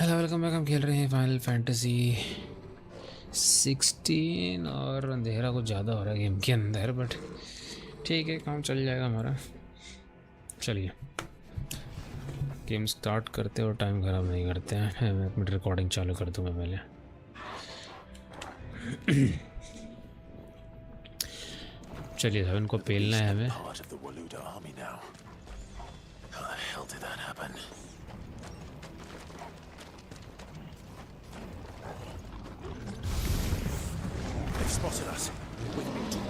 Hello welcome back. हम खेल रहे हैं फाइनल फैंटेसी 16 और अंधेरा कुछ ज़्यादा हो रहा है गेम के अंदर, बट ठीक है, काम चल जाएगा हमारा। चलिए गेम स्टार्ट करते और टाइम ख़राब नहीं करते हैं। मैं एक मिनट रिकॉर्डिंग चालू कर दूँगा पहले। चलिए साहब, इनको पेलना है हमें। Spotted us. We can be too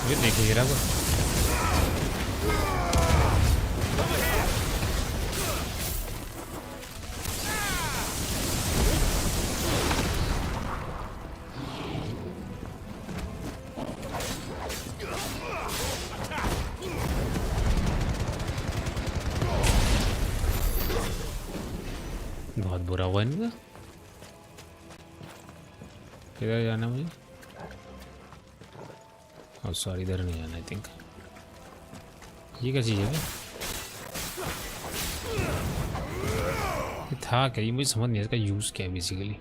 ये देखिए गिरा को। बहुत बुरा हुआ इनका। किधर जाना मुझे? और सॉरी, इधर नहीं जाना। आई थिंक ये क्या चीज़ है? ये था क्या? ये मुझे समझ नहीं, इसका यूज़ क्या है बेसिकली।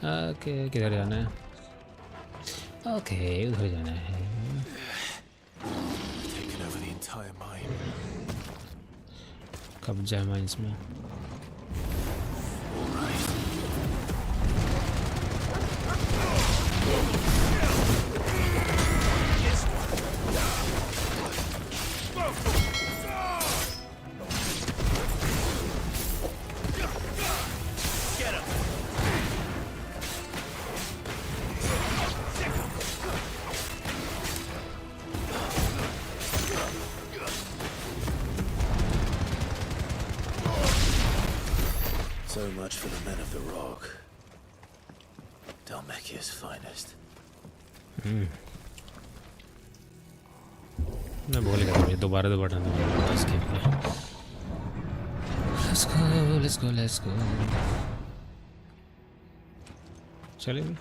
ओके, किधर जाना है? ओके, उधर जाना है। कब्जा है माइंस में। So much for the men of the rock. Dalmekia's finest. मैं भूल गया, मुझे दोबारा दबाना इसके लिए। Let's go. चलिए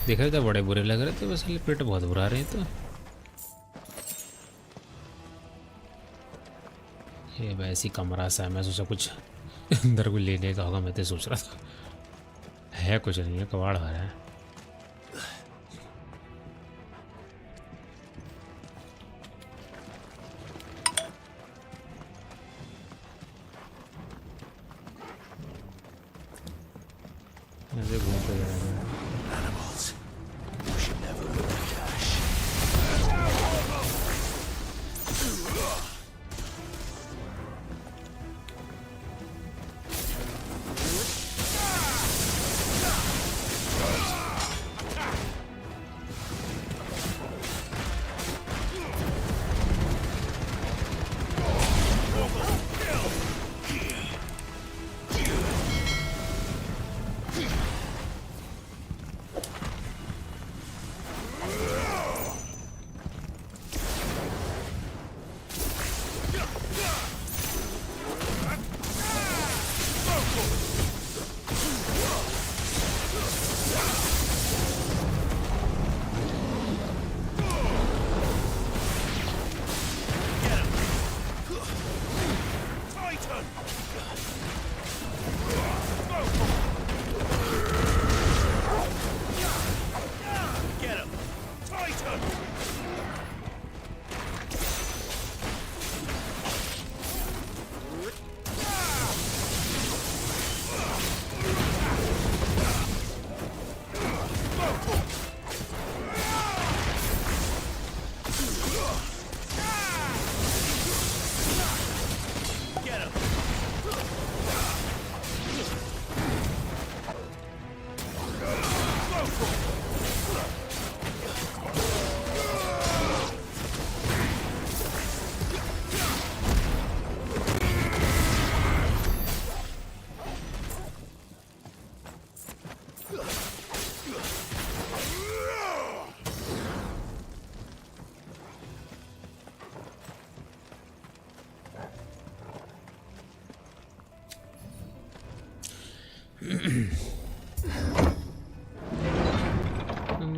देख रहे थे, बड़े बुरे लग रहे थे, बस पेट बहुत बुरा रहे तो। ये वैसी कमरा सा है, मैं सोचा कुछ अंदर को लेने का होगा। मैं तो सोच रहा था है कुछ नहीं है, कबाड़ आ रहा है। ऐसे घूमते जाएगा।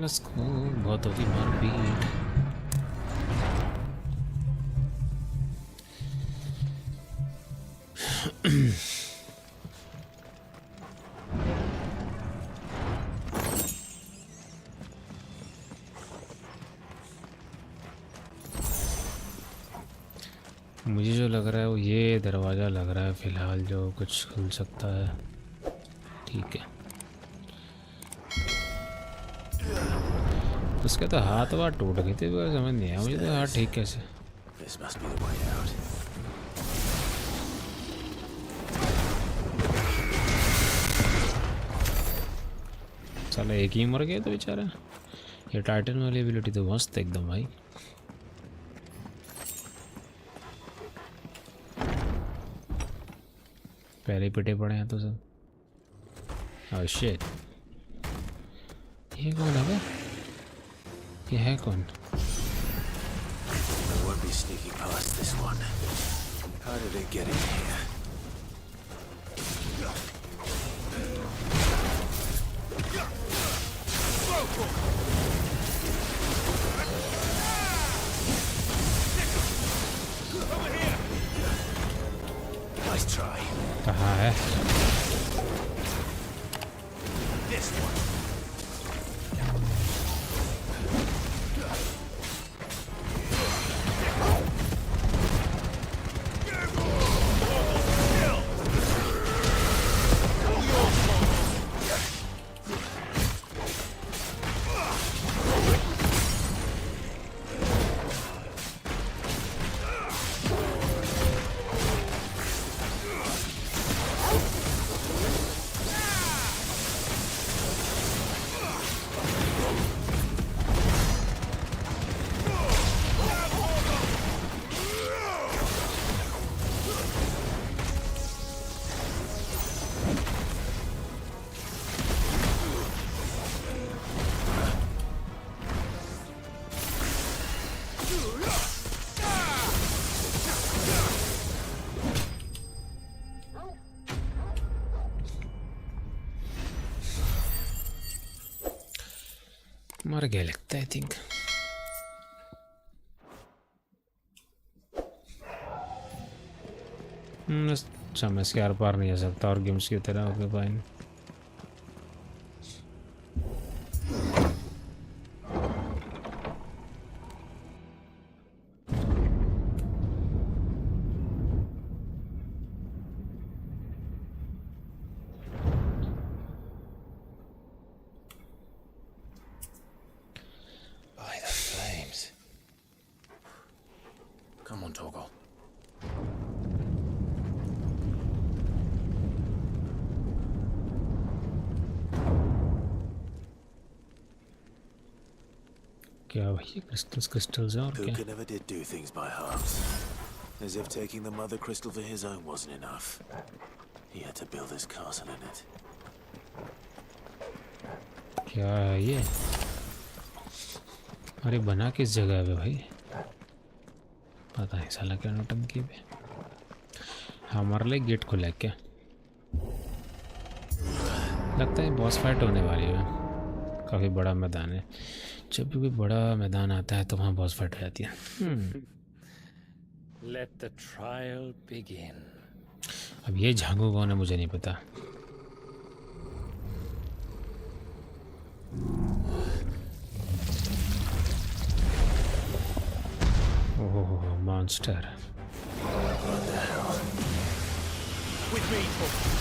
इसको बहुत होगी मारपीट। मुझे जो लग रहा है वो ये दरवाज़ा लग रहा है फ़िलहाल जो कुछ खुल सकता है। ठीक है, उसके तो हाथ वाथ टूट गए थे, समझ नहीं आया मुझे तो हाथ ठीक कैसे। This must be the way out. साला एक ही मर गया तो बेचारा। ये टाइटन वाली एबिलिटी तो मस्त है एकदम भाई। पहले पिटे पड़े हैं तो सब। ओह शिट, ये कौन है बे? ये है कौन? I won't be sneaking past this one. How did it get in here? Nice try. कहाँ है? This one. मर गया लगता है आई थिंक। समझ के आर पार नहीं आ सकता और गेम्स की तरह okay fine. Come on, Toggle. क्या भाई क्रिस्टल्स हैं और Who क्या? could never did do things by halves? As if taking the mother crystal for his own wasn't enough. He had to build his castle in it. क्या है ये? अरे बना किस जगह पे भाई? पता नहीं साला क्या नौटंकी पे। हमारे लिए गेट खुला है क्या? लगता है बॉस फाइट होने वाली है। काफ़ी बड़ा मैदान है। जब भी कोई बड़ा मैदान आता है तो वहाँ बॉस फाइट हो जाती है। Let the trial begin. अब ये झांगू कौन है मुझे नहीं पता। Oh monster. With me, Toggle.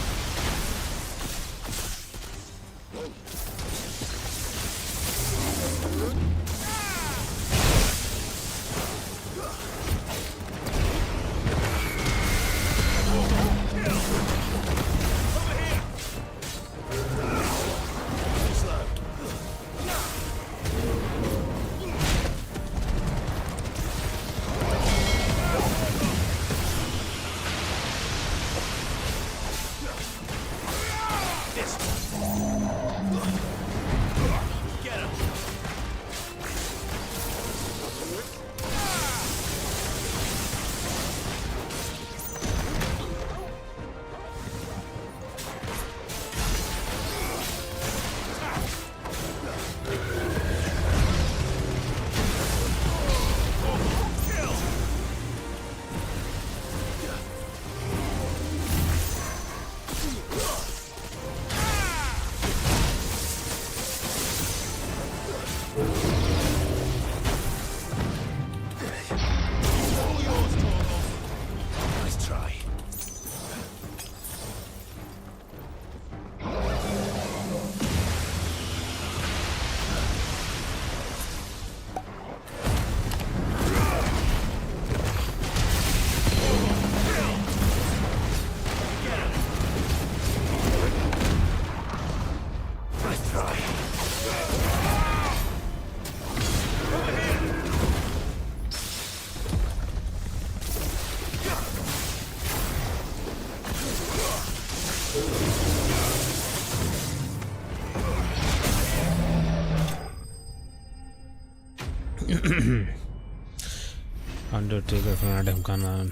Undertaker fanatic का नाम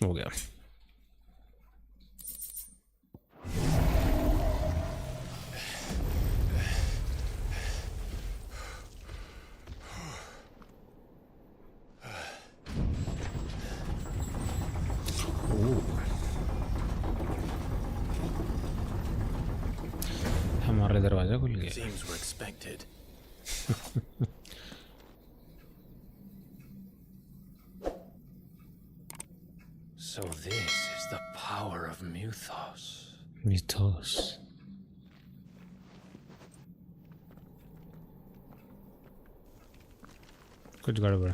हो गया। हमारा दरवाजा खुल गया। Seems we're expected. So this is the power of Mythos. Mythos. कुछ गड़बड़।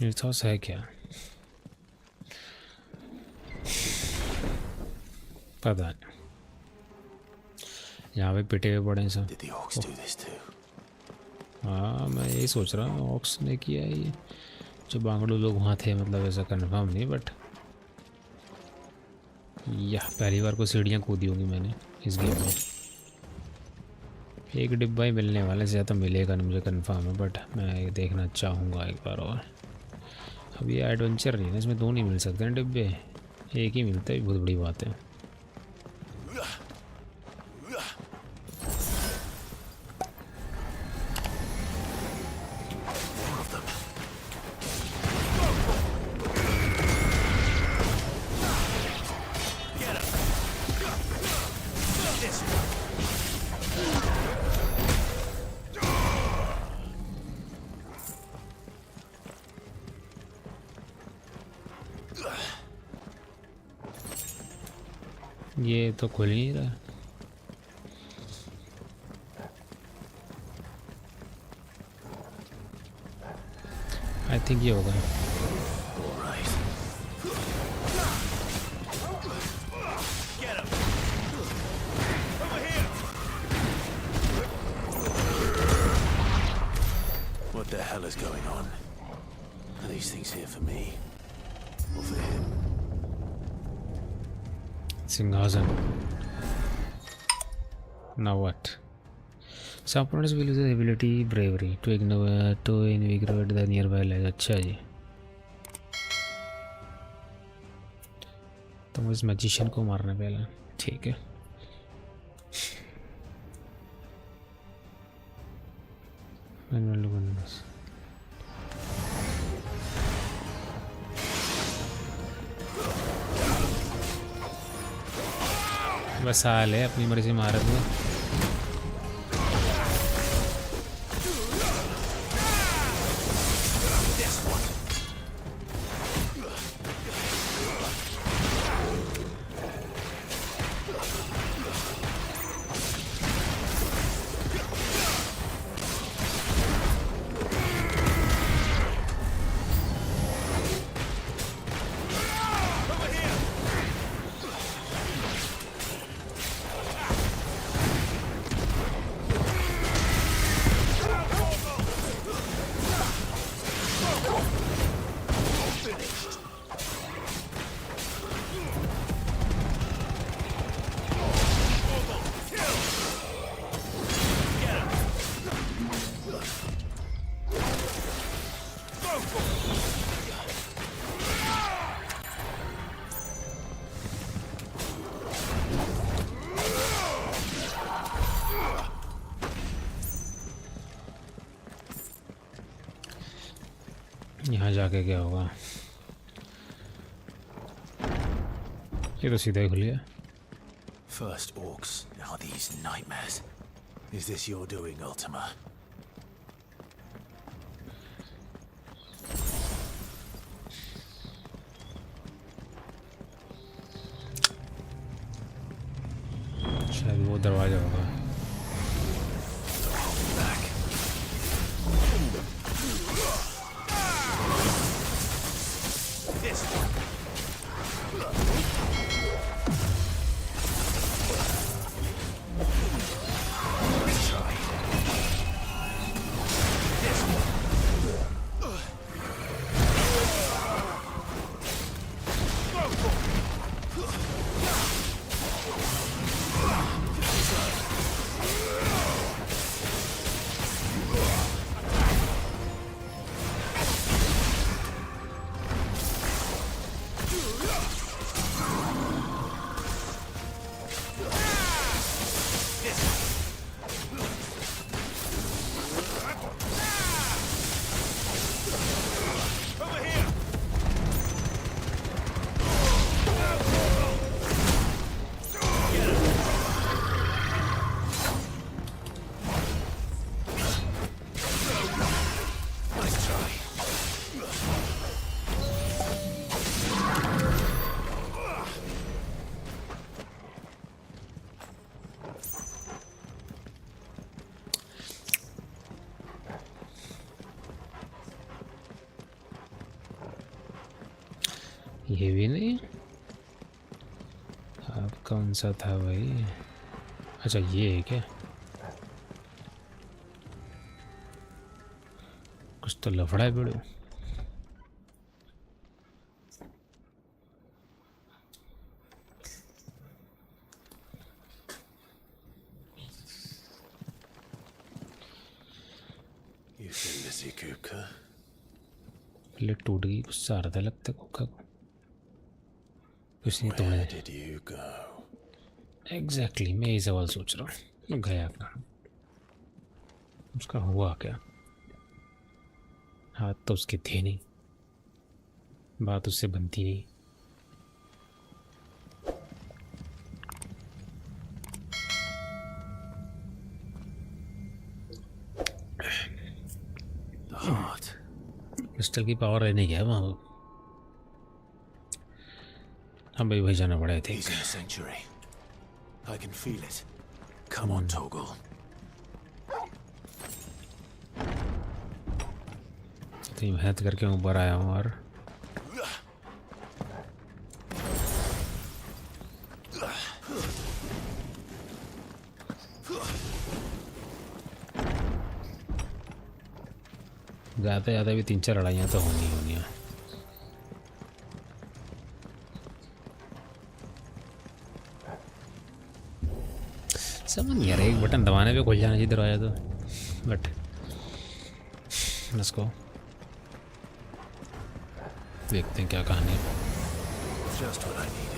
मिथोस है क्या? पता नहीं। यहाँ पे पिटे हुए पड़े हैं सब। Did the orcs do this too? हाँ मैं यही सोच रहा हूँ ऑक्स ने किया है ये। जो बांगड़ू लोग वहाँ थे, मतलब ऐसा कंफर्म नहीं, बट यह पहली बार को सीढ़ियाँ कूदी होंगी मैंने इस गेम में। एक डिब्बा ही मिलने वाला, ज़्यादा मिलेगा नहीं मुझे कंफर्म है, बट मैं ये देखना चाहूँगा एक बार और। अब ये एडवेंचर नहीं है, इसमें दो नहीं मिल सकते हैं डिब्बे, एक ही मिलता है, बहुत बड़ी बात है। ये तो खुल ही नहीं रहा। आई थिंक ये होगा। What the hell is going on? Are these things here for me? Or for him? सिंहासन। Now what? Some opponents will use the ability bravery to invigorate the nearby ledge। अच्छा जी, तो मुझे इस magician को मारना पहले। ठीक है। बस हाल है, अपनी मर्जी मार दो। यहाँ जाके क्या होगा? ये तो सीधा ही खुल गया। First orcs, now these nightmares. Is this your doing, Ultima? शायद वो दरवाजा होगा। ये भी नहीं। अब कौन सा था भाई? अच्छा ये है क्या? कुछ तो लफड़ा है बड़े। You've been busy, Kupka. Plate टूट गई, गुस्सा आ रहा था लगता है कुक्का को। कुछ नहीं तोड़े। Where did you go? Exactly मैं यही सवाल सोच रहा हूँ। गया कहाँ? उसका हुआ क्या? हाथ तो उसके थे नहीं, बात उससे बनती नहीं। The heart. क्रिस्टल की पावर रहने क्या है वहाँ? हाँ भाई वही जाना पड़ा थे। He's in the sanctuary. I can feel it. Come on, Toggle. तो मेहनत करके ऊपर आया हूँ और ज़्यादा ज़्यादा भी 3-4 लड़ाइयाँ तो होनी होनी है। समझ नहीं आ रहा, एक बटन दबाने पे खुल जाना चाहिए दरवाजा तो, बट इसको देखते हैं क्या कहानी है। Just what I needed.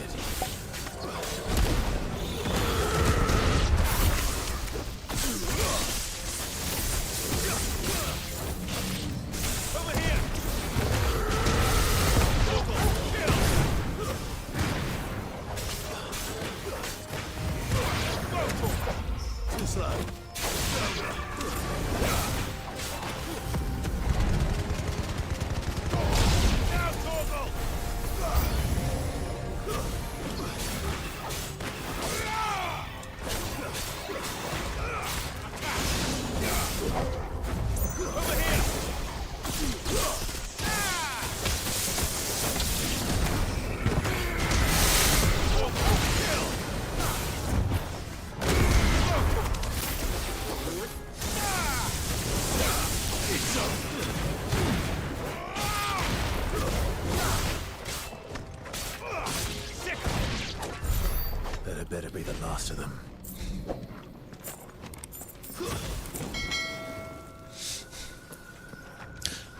That better be the last of them.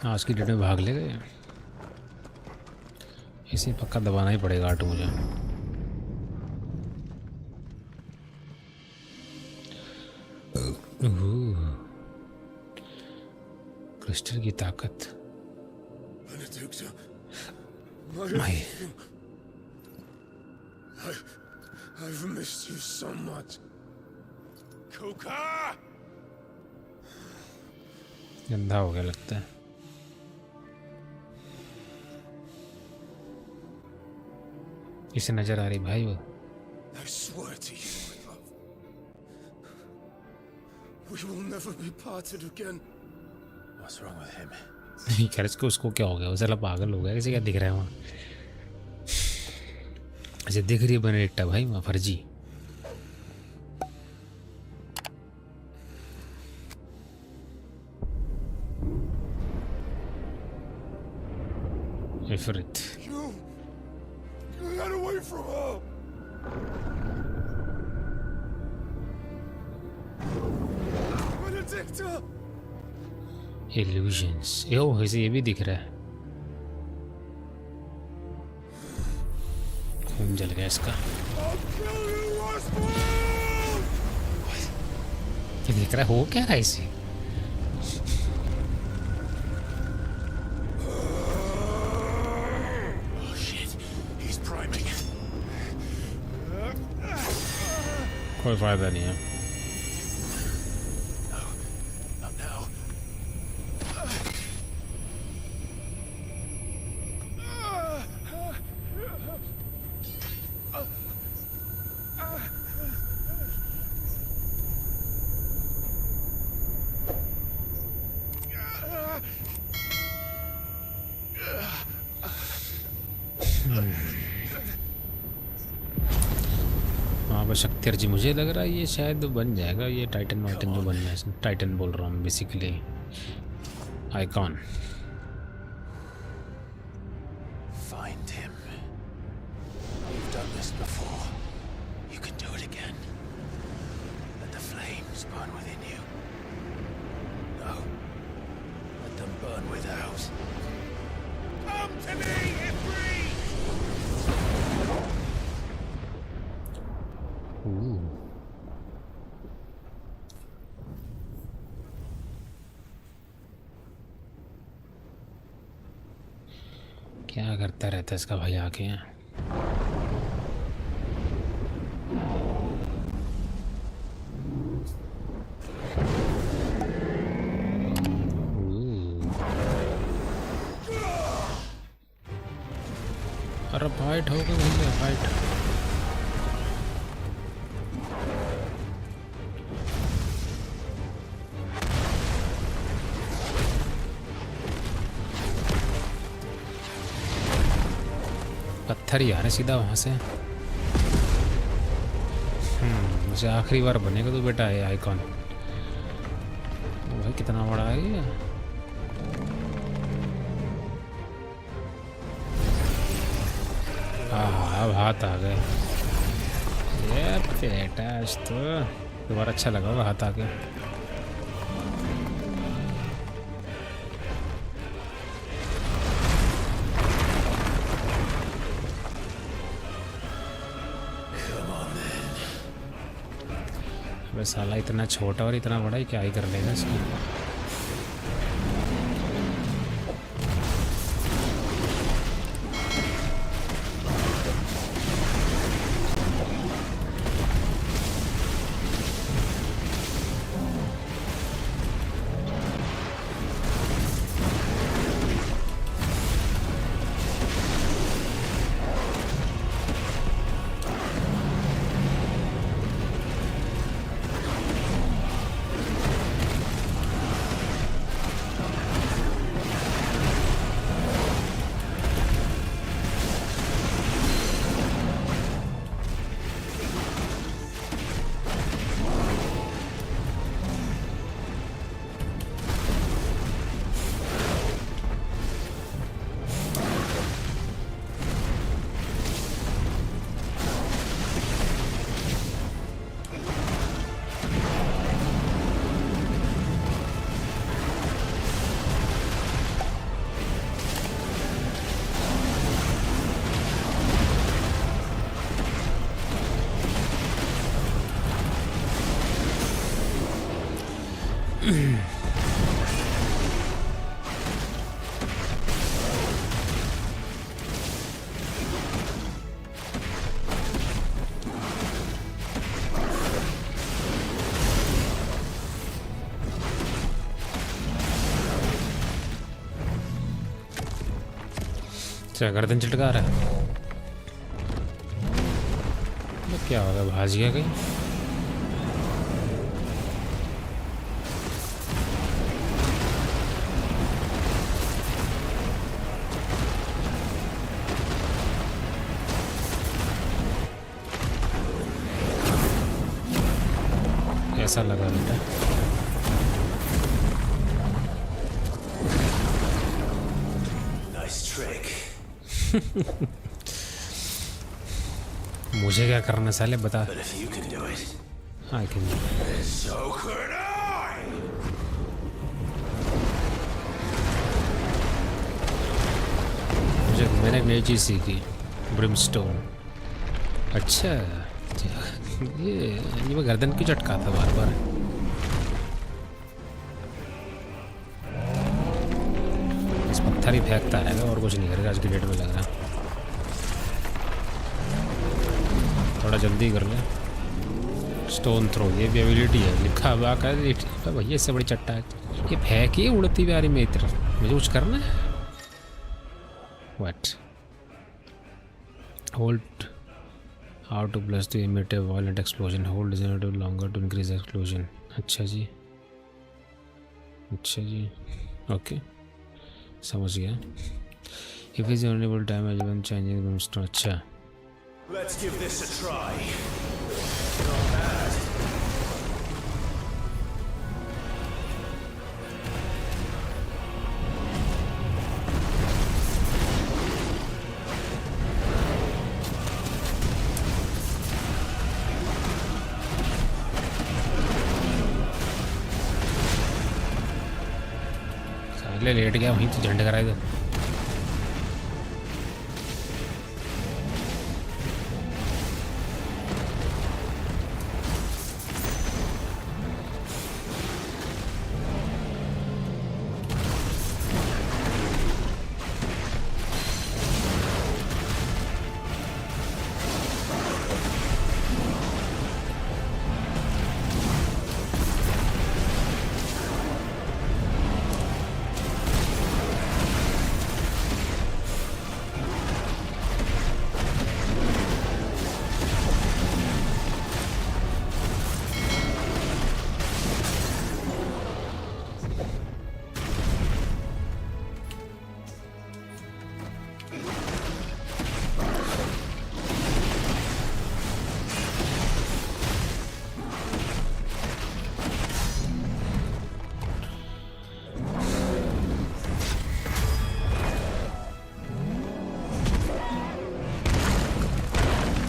आज की डेट में भाग ले गए, इसे पक्का दबाना ही पड़ेगा आटो मुझे। क्रिस्टल की ताकत। My I've missed you so much. Kuka! गंदा हो गया लगता है। इसे नजर आ रही भाई वो। I swear to you, my love, we will never be parted again. What's wrong with him? नहीं खैर इसको, उसको क्या हो गया? वो साला पागल हो गया, किसे क्या दिख रहा है वहाँ? ऐसे दिख रही है बेनेडिक्टा भाई वहाँ फर्जी। इफरित You got away from her. Benedicta! Illusions. Oh इसे ये भी दिख रहा है। खून जल गया इसका। I'll kill you, Rosfield! ये दिख रहा है, हो क्या रहा है इसे? Oh shit! He's priming. कोई फायदा नहीं है। Not now. तेरजी मुझे लग रहा है ये शायद बन जाएगा, ये टाइटन वाइटन जो बनना है, टाइटन बोल रहा हूँ basically, icon. Find him. You've done this before. You can do it again. Let the flames burn within you. No. Let them burn without. Come to me, Ifrit! क्या करता रहता है इसका भाई आके यहाँ? अरे फाइट हो गई भैया, फाइट। पत्थर ही आ रहे सीधा वहाँ से। मुझे आखिरी बार बनेगा तो बेटा है आइकॉन। भाई कितना बड़ा है ये। हाँ अब हाथ आ गए। ये बेटा आज तो दोबारा अच्छा लगा होगा हाथ आ गया। साला इतना छोटा और इतना बड़ा ही क्या ही कर लेगा इसको। अच्छा गर्दन चटका रहा है। तो क्या होगा, भाज गया कहीं? ऐसा लगा बेटा। Nice trick. मुझे क्या करना साले बता। But if you can do it, I can do it. so could I. मैंने एक नई चीज़ सीखी, ब्रिमस्टोन। अच्छा ये मैं गर्दन क्यों चटकाता बार बार? इस पत्थर ही फेंकता रहेगा और कुछ नहीं करेगा आज की डेट में, लग रहा है। थोड़ा जल्दी कर ले। स्टोन थ्रो, ये भी एबिलिटी है, लिखा हुआ कर भैया। इससे बड़ी चट्टा है ये, फेंकी उड़ती हुई आ रही मेरी तरफ। मुझे कुछ करना है। What? Hold how to plus two emit a violent explosion, hold design longer to increase explosion. अच्छा जी, अच्छा जी, ओके समझ गया। If is enable damage when changing brimstone. अच्छा Let's give this a try. लेट गया वहीं तो झंडे कराए दो।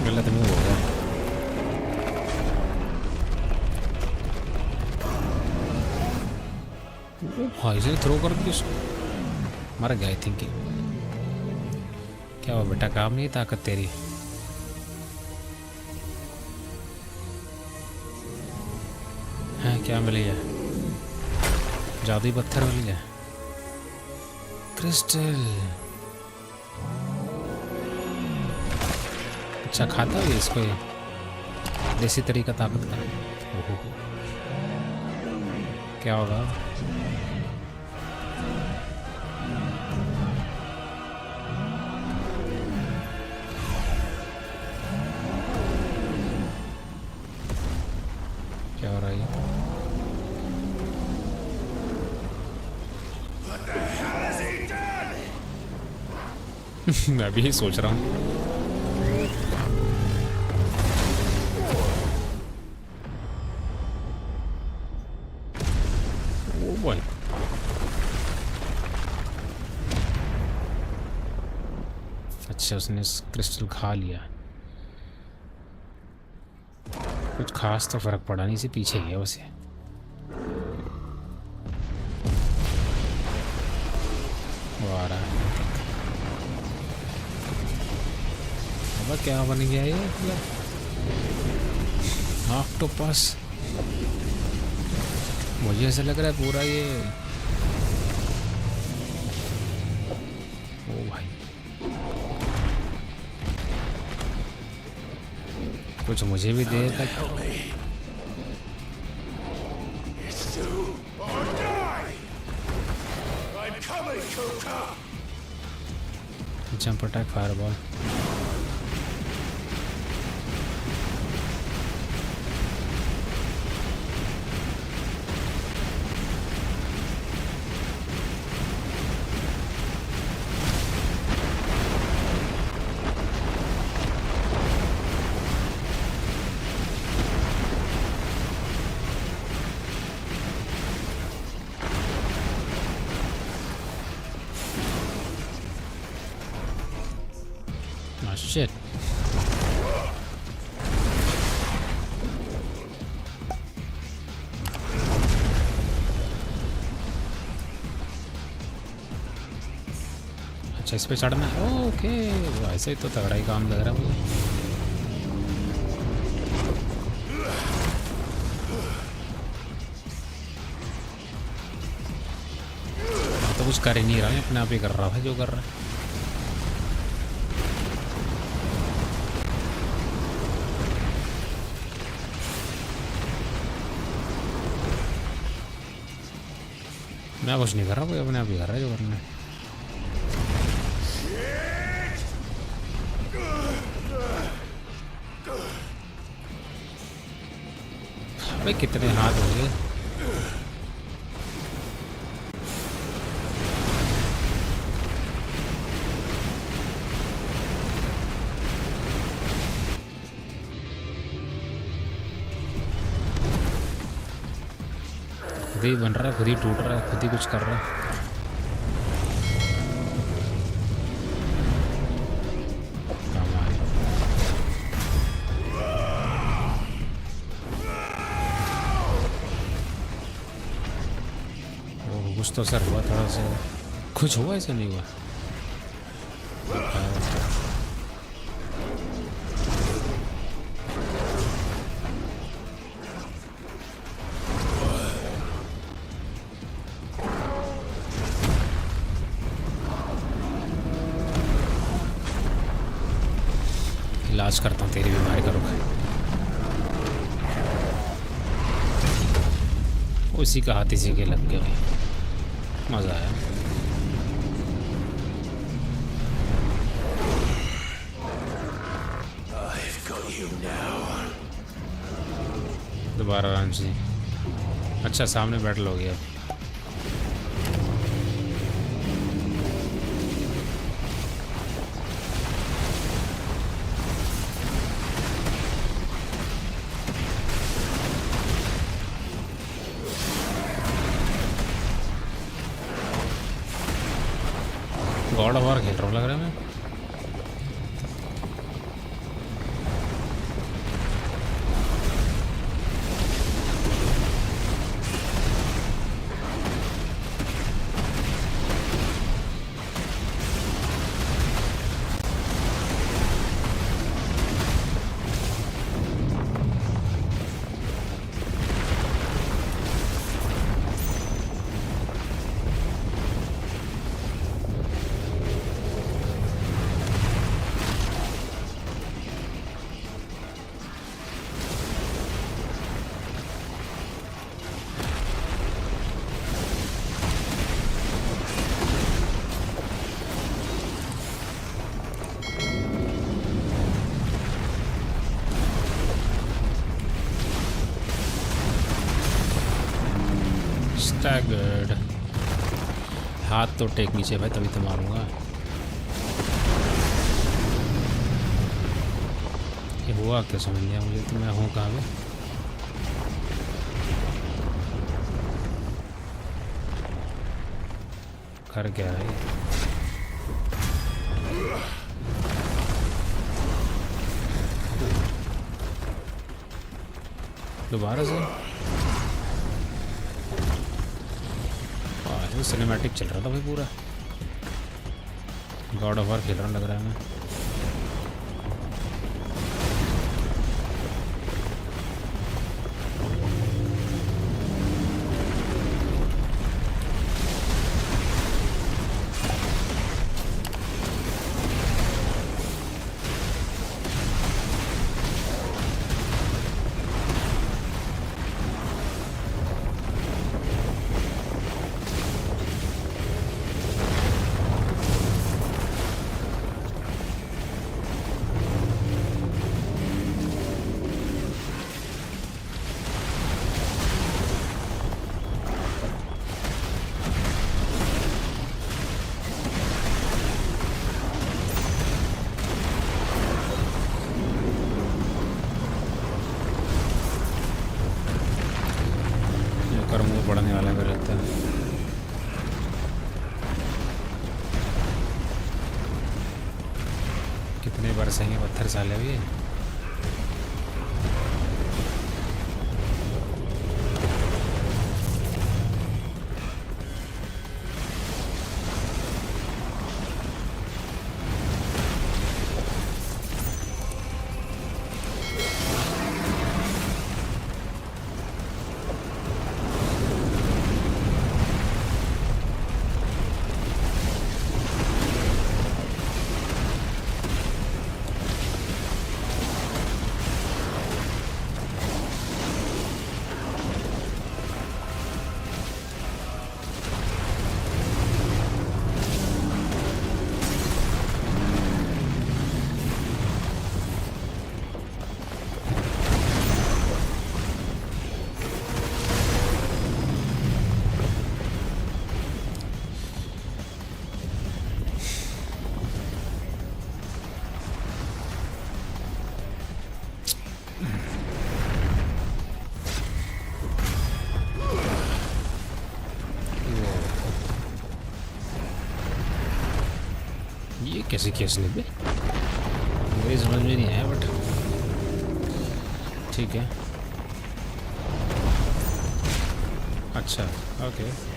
गलत में हो गया। भाई से थ्रो कर दी उसको, मर गया आई थिंक। क्या हुआ बेटा, काम नहीं ताकत तेरी? है क्या मिल गया? जादुई पत्थर मिल गया, क्रिस्टल। अच्छा खाता है इसको, ये देसी तरीका ताकत का। ओहो, क्या होगा? क्या हो रहा है? मैं भी सोच रहा हूँ। अच्छा उसने क्रिस्टल खा लिया, कुछ खास तो फर्क पड़ा नहीं, से पीछे गया उसे। वो आ रहा है। अब क्या बन गया ये? ऑक्टोपस। मुझे ऐसा लग रहा है पूरा ये। ओ भाई, कुछ मुझे भी दे तक। Jump attack fireball. Shit. अच्छा इस पे चढ़ना है। ओके, ऐसे ही तो तगड़ा ही काम लग रहा है मुझे। तो कुछ कर ही नहीं रहा है, अपने आप ही कर रहा है जो कर रहा है। मैं कुछ नहीं कर रहा, कोई अपने आप ही कर रहा है जो करना है। भाई कितने हाथ होंगे? ही बन रहा है, खुद ही टूट रहा है, खुद ही कुछ कर रहा है। कुछ तो सर हुआ थोड़ा सा, कुछ हुआ ऐसा नहीं हुआ। इलाज करता हूँ तेरी बीमारी का, रुक। उसी का हाथ इसी के लग गया भाई, मज़ा आया। दोबारा आराम से। अच्छा सामने बैटल हो गया। गॉड ऑफ वॉर खेल रहा हूँ लग रहा है मैं। स्टैगर्ड, हाथ तो टेक नीचे भाई, तभी तो मारूंगा। ये हुआ क्या समझ लिया मुझे, तो मैं हूँ कहाँ पे? कर क्या रहा है? दोबारा से सिनेमैटिक चल रहा था भाई पूरा। गॉड ऑफ वॉर खेल रहा लग रहा है मैं। बढ़ने वाला है लगता है। कितने बरसेंगे पत्थर साले अभी। कैसे किया इसने भी, मेरी समझ में नहीं आया, बट ठीक है। अच्छा ओके।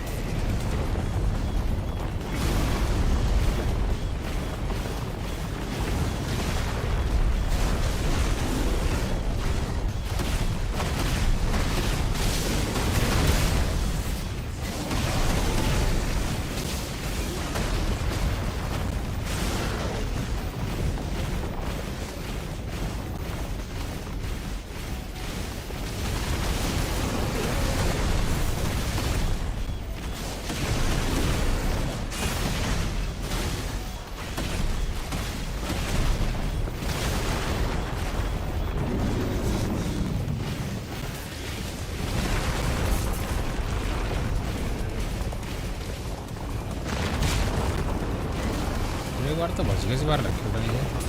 एक बार तो बच गए, इस बार रखे नहीं है।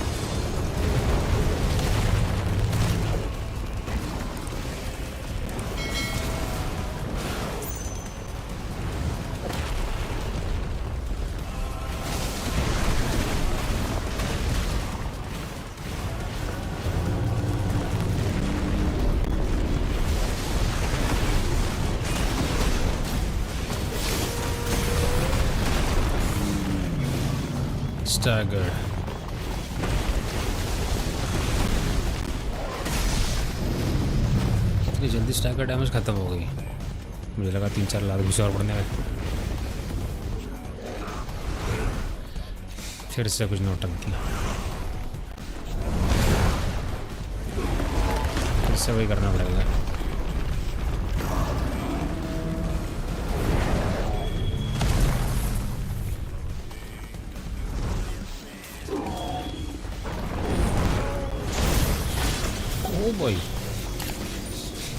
Staggered. इतनी जल्दी स्टैगर डैमेज खत्म हो गई, मुझे लगा 3-4 लाख घुसे और पड़ने में। फिर से कुछ नौटंकी, फिर से वही करना पड़ेगा। भाई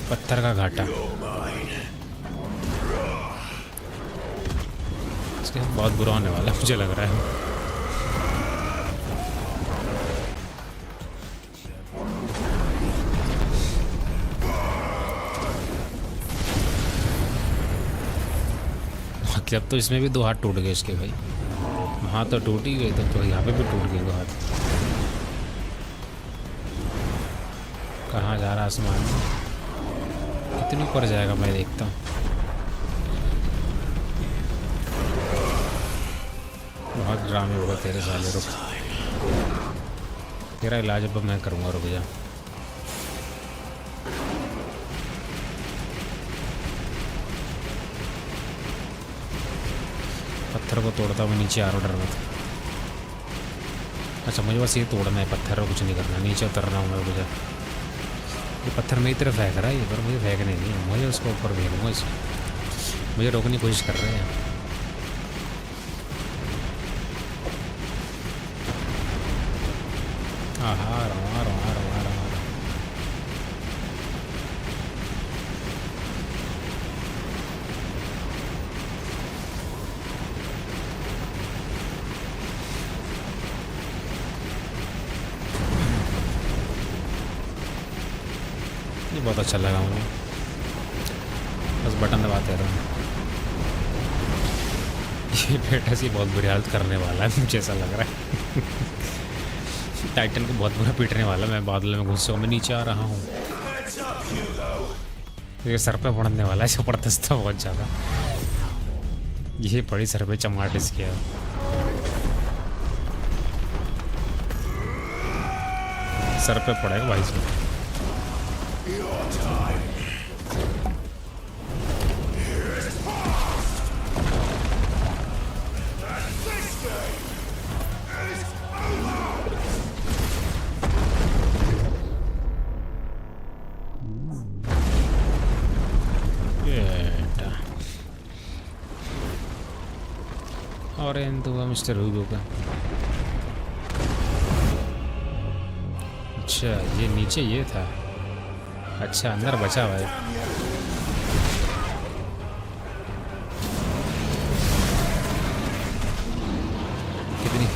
पत्थर का घाटा, इसके साथ बहुत बुरा होने वाला है मुझे लग रहा है। बाकी अब तो इसमें भी 2 हाथ टूट गए इसके भाई, हाथ तो टूट ही गए, तो यहाँ पे भी टूट गए 2 हाथ। कहाँ जा रहा आसमान में, कितनी ऊपर जाएगा मैं देखता हूँ। बहुत ड्रामे होगा तेरे साले, रुक, तेरा इलाज अब मैं करूँगा, रुक जा। पत्थर को तोड़ता हुआ नीचे आ रहा, डर मत। अच्छा मुझे बस ये तोड़ना है पत्थर, और कुछ नहीं करना, नीचे उतरना हूँ मैं। मुझे ये पत्थर मेरी तरफ फेंक रहा है ये, पर मुझे फेंकने नहीं है, मुझे उसको ऊपर फेंकूँगा इसे, मुझे रोकने की कोशिश कर रहे हैं। हाँ हाँ आ रहा हूँ, आ रहा हूँ, आ रहा हूँ, आ रहा हूँ। ये बहुत अच्छा लगा मुझे, बस बटन दबाते रहो। ये बेटा सी बहुत बुरी हालत करने वाला है, मुझे ऐसा लग रहा है। टाइटन को बहुत बुरा पीटने वाला, मैं बादल में घुस, मैं नीचे आ रहा हूँ। ये सर पे पड़ने वाला है जबरदस्त बहुत ज़्यादा, ये बड़ी सर पे चमाट इसकी है। सर पे पड़ेगा भाई इसमें। और हुआ मिस्टर हुगो का। अच्छा ये नीचे ये था, अच्छा अंदर बचा हुआ है। कितनी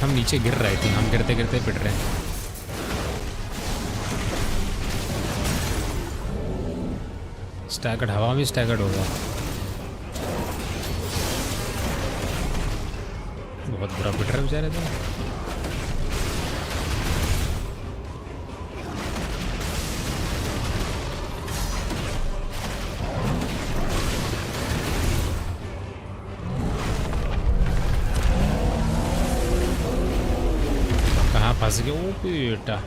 हम नीचे गिर रहे थे, हम गिरते गिरते पिट रहे हैं। स्टैगर्ड, हवा में स्टैगर्ड होगा। बहुत बुरा पिट रहे बेचारे तो। कहाँ फंस गए वो बेटा।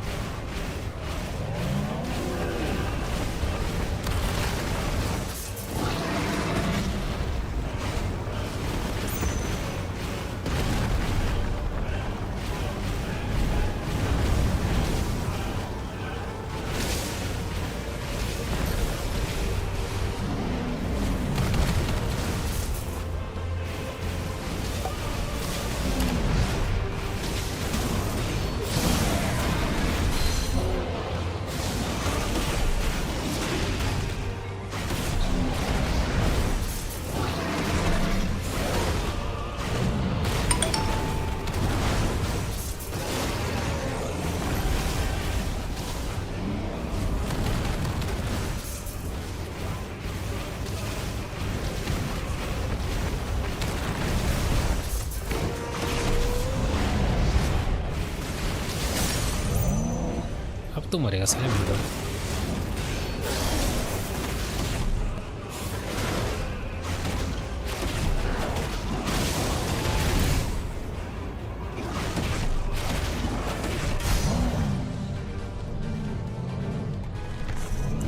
अब तो मरेगा साले बिल्कुल।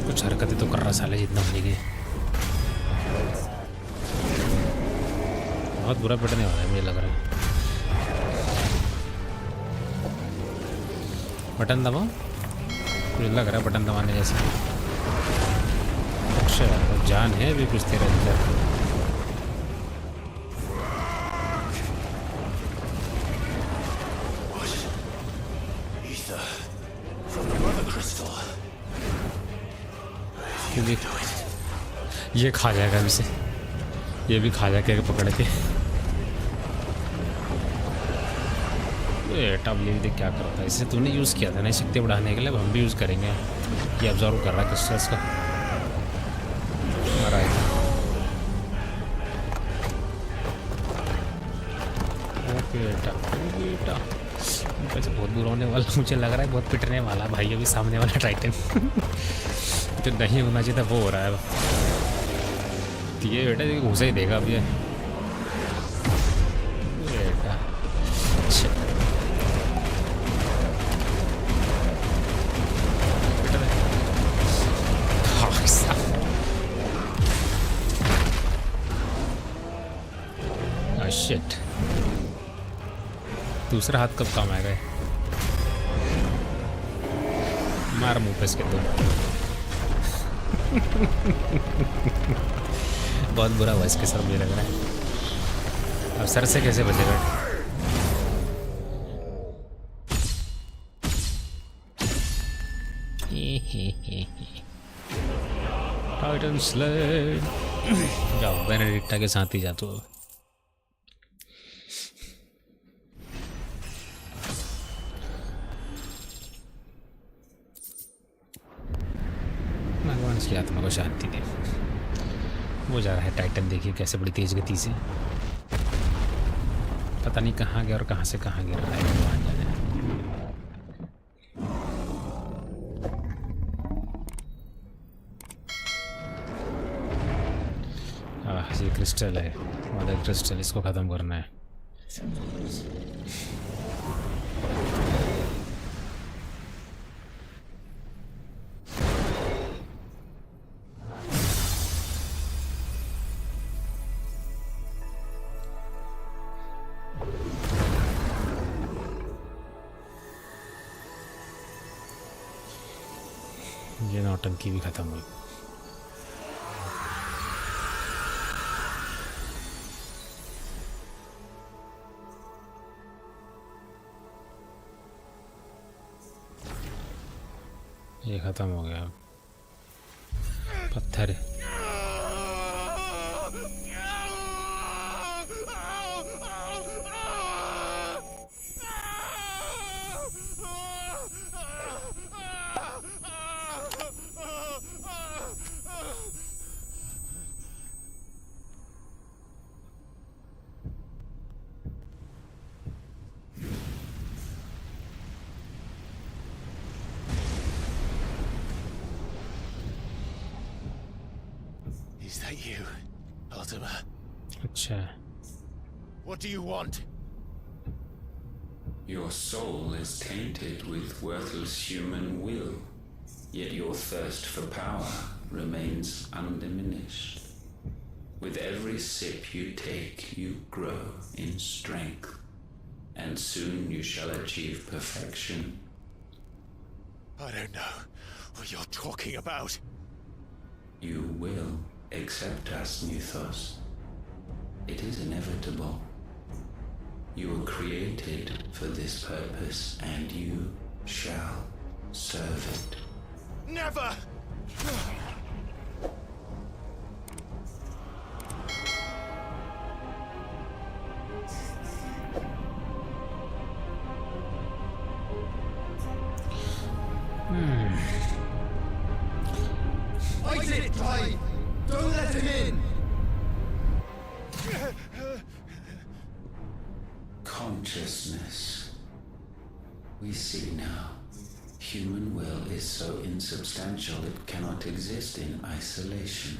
कुछ हरकतें तो कर रहा साले जितना होने की। बहुत बुरा पिटने वाला है मुझे लग रहा है। बटन दबाओ, मुझे लग रहा है बटन दबाने जैसे। अच्छा जान है भी कुछ तेरे अंदर। ये खा जाएगा इसे, ये भी खा जाएगा पकड़ के। टब ले देख क्या करता है। इसे तूने यूज़ किया था ना शक्ति बढ़ाने के लिए, अब हम भी यूज़ करेंगे। ये ऑब्जर्व कर रहा है क्रिस्टल्स का। राइट बेटा बेटा वैसे बहुत बुरा होने वाला मुझे लग रहा है, बहुत पिटने वाला भाई अभी सामने वाला टाइटन। तो नहीं होना चाहिए था वो हो रहा है। ये बेटा घुसा ही देगा अब ये बेटा। शिट, दूसरा हाथ कब काम आएगा? मार मुंह पे इसके तो। बहुत बुरा हुआ इसके सर, मुझे लग रहा है। अब सर से कैसे बचेगा? Titan Slade. जाओ बेनेडिक्टा के साथ ही जा तू। भगवान की आत्मा को शांति दे। वो जा रहा है टाइटन, देखिए कैसे बड़ी तेज गति से। पता नहीं कहाँ गया और कहाँ से कहाँ गिर रहा है, भगवान जाने। ये क्रिस्टल है, मदर क्रिस्टल, इसको ख़त्म करना है। ये नौटंकी भी ख़त्म हुई। ये ख़त्म हो गया। पत्थर fight you, Ultima. अच्छा. What do you want? Your soul is tainted with worthless human will, yet your thirst for power remains undiminished. With every sip you take, you grow in strength, and soon you shall achieve perfection. I don't know what you're talking about. You will accept us, Mythos. It is inevitable. You were created for this purpose, and you shall serve it. Never! Fight it, Clive! Don't let him in! Consciousness. We see now. Human will is so insubstantial it cannot exist in isolation.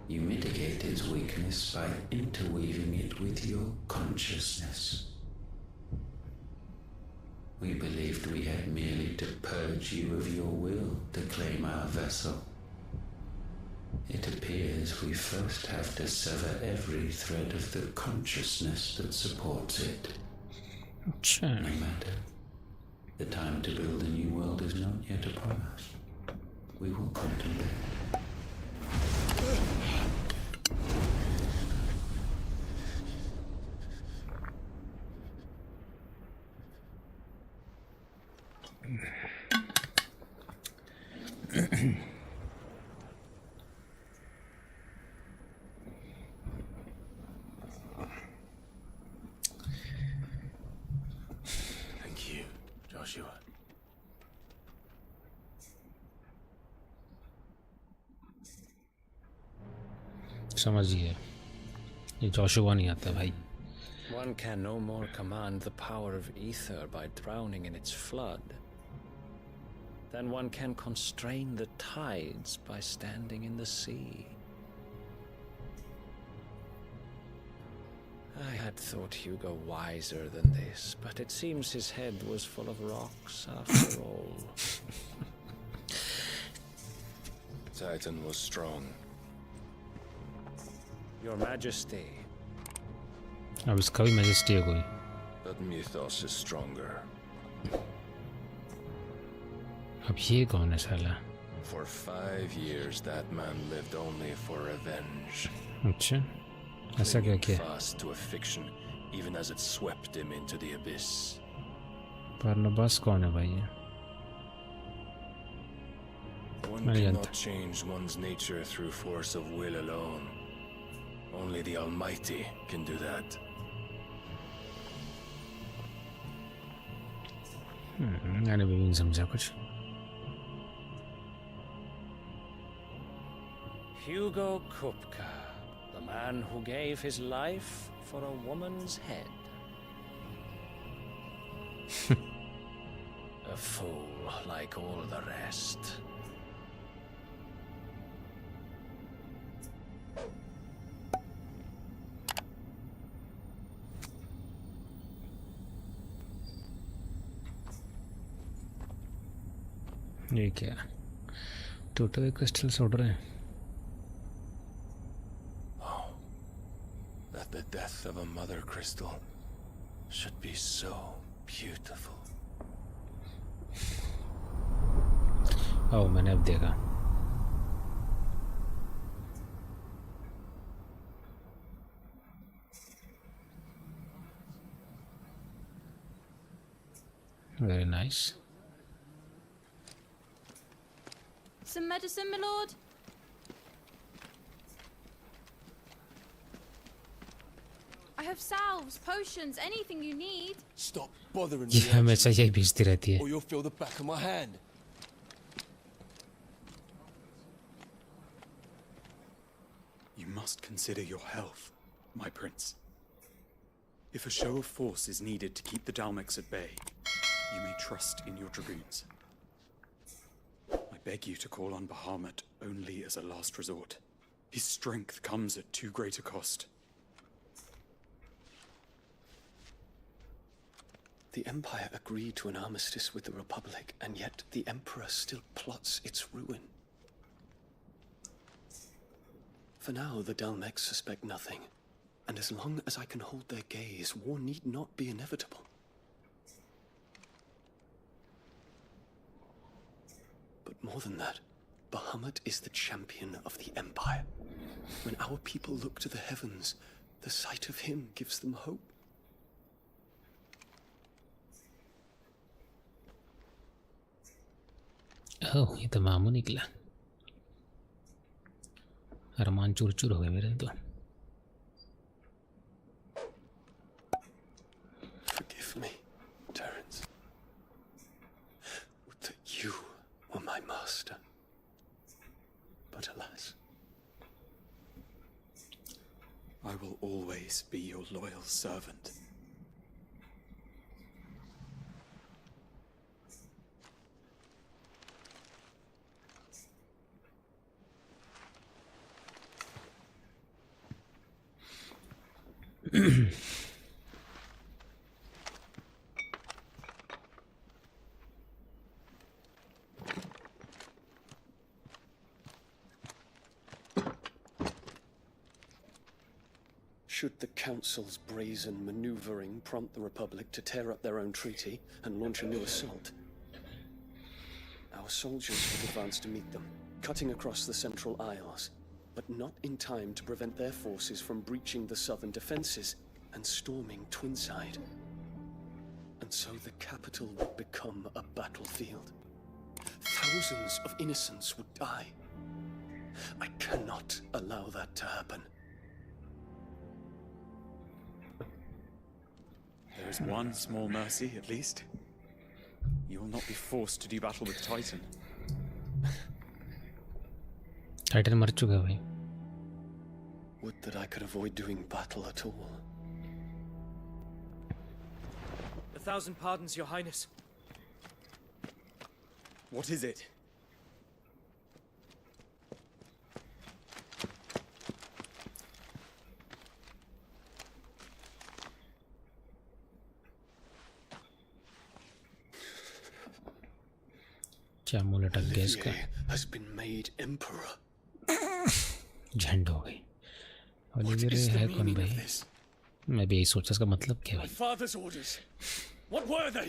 You mitigate its weakness by interweaving it with your consciousness. We believed we had merely to purge you of your will to claim our vessel. It appears we first have to sever every thread of the consciousness that supports it. अच्छा. No matter. The time to build a new world is not yet upon us. We will contemplate. Thank you, Joshua. समझ गया. ये Joshua नहीं आता भाई. One can no more command the power of ether by drowning in its flood than one can constrain the tides by standing in the sea. I had thought Hugo wiser than this, but it seems his head was full of rocks after all. Titan was strong. Your Majesty, अब इसका भी majesty है कोई. But Mythos is stronger. अब ये कौन है साला? For 5 years, that man lived only for revenge. अच्छा. ऐसा क्या Clinging किया? fast to a fiction, even as it swept him into the abyss. बारनबास कौन है भाई ये? One Many cannot change one's nature through force of will alone. Only the Almighty can do that. मैंने भी नहीं समझा कुछ. Hugo Kupka, the man who gave his life for a woman's head. A fool like all the rest. ये क्या? टूटे हुए crystals उड़ रहे हैं. That the death of a mother crystal should be so beautiful. ओह मैंने अब देखा. Very nice. Some medicine, my lord? I have salves, potions, anything you need. Stop bothering ये me, हमेशा यही भेजती रहती है. or you'll feel the back of my hand. You must consider your health, my prince. If a show of force is needed to keep the Dalmex at bay, you may trust in your dragoons. I beg you to call on Bahamut only as a last resort. His strength comes at too great a cost. The Empire agreed to an armistice with the Republic, and yet the Emperor still plots its ruin. For now, the Dalmex suspect nothing, and as long as I can hold their gaze, war need not be inevitable. But more than that, Bahamut is the champion of the Empire. When our people look to the heavens, the sight of him gives them hope. ओह ये तो मामू निकला अरमान चूर चूर हो गए मेरे तो Forgive me, Terence. Would that you were my master. But alas. I will always be your loyal servant. Should the Council's brazen maneuvering prompt the Republic to tear up their own treaty and launch a new assault, our soldiers would advance to meet them, cutting across the Central Isles, but not in time to prevent their forces from breaching the southern defenses and storming Twinside. And so the capital would become a battlefield. Thousands of innocents would die. I cannot allow that to happen. There is one small mercy, at least. You will not be forced to do battle with Titan. Titan मर चुका है भाई Would that I could avoid doing battle at all. 1,000 pardons, Your Highness. What is it? क्या मुंह लटक गया इसका Olivier has been made emperor. झंड हो गई ओलिवियर है कौन भाई मैं भी यही सोचा इसका मतलब क्या My भाई father's orders. What were they?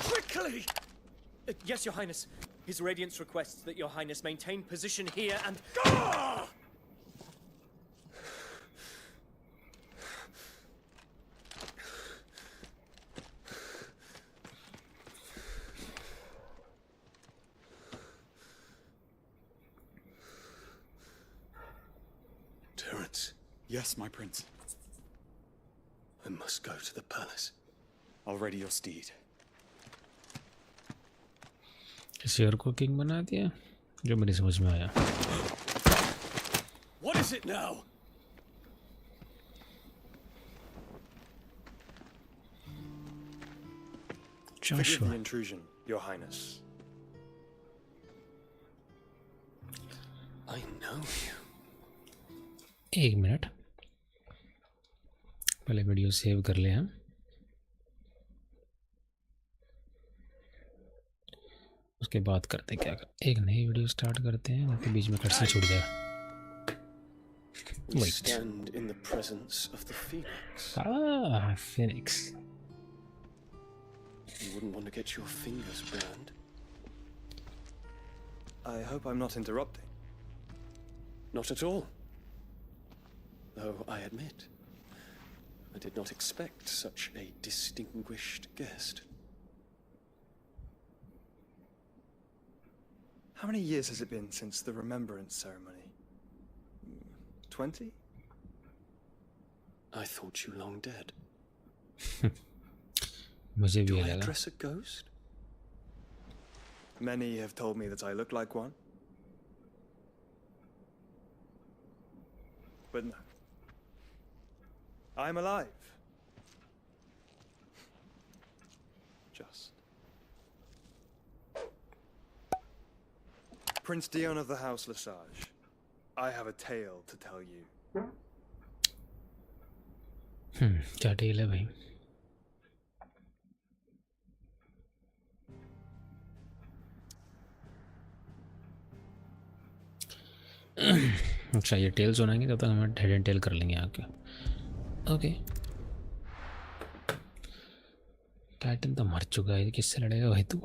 Quickly! Yes, Your Highness. His Radiance requests that Your Highness maintain position here and... Gah! Terence, Yes, my prince. I must go to the palace. I'll ready your steed. किसी और को king बना दिया जो मेरी समझ में आया What is it now? Forgive Joshua the intrusion, Your Highness. I know you. एक मिनट पहले वीडियो सेव कर ले हम उसके बाद करते क्या कर एक नई वीडियो स्टार्ट करते हैं तो बीच में कट से छूट जाएगा We Wait. stand in the presence of the Phoenix. Phoenix You wouldn't want to get your fingers burned. I hope I'm not interrupting. Not at all. Though I admit, I did not expect such a distinguished guest. How many years has it been since the Remembrance ceremony? 20? I thought you long dead. मुझे भी Do ये I लगा address a ghost? Many have told me that I look like one. But no. I'm alive. Just. Prince Dion of the House Lesage. I have a tale to tell you. क्या tell है भाई? अच्छा ये tell सुनाएंगे, तब तक हम head and tell कर लेंगे आके. ओके. कैटन तो मर चुका है, किससे लड़ेगा भाई तू?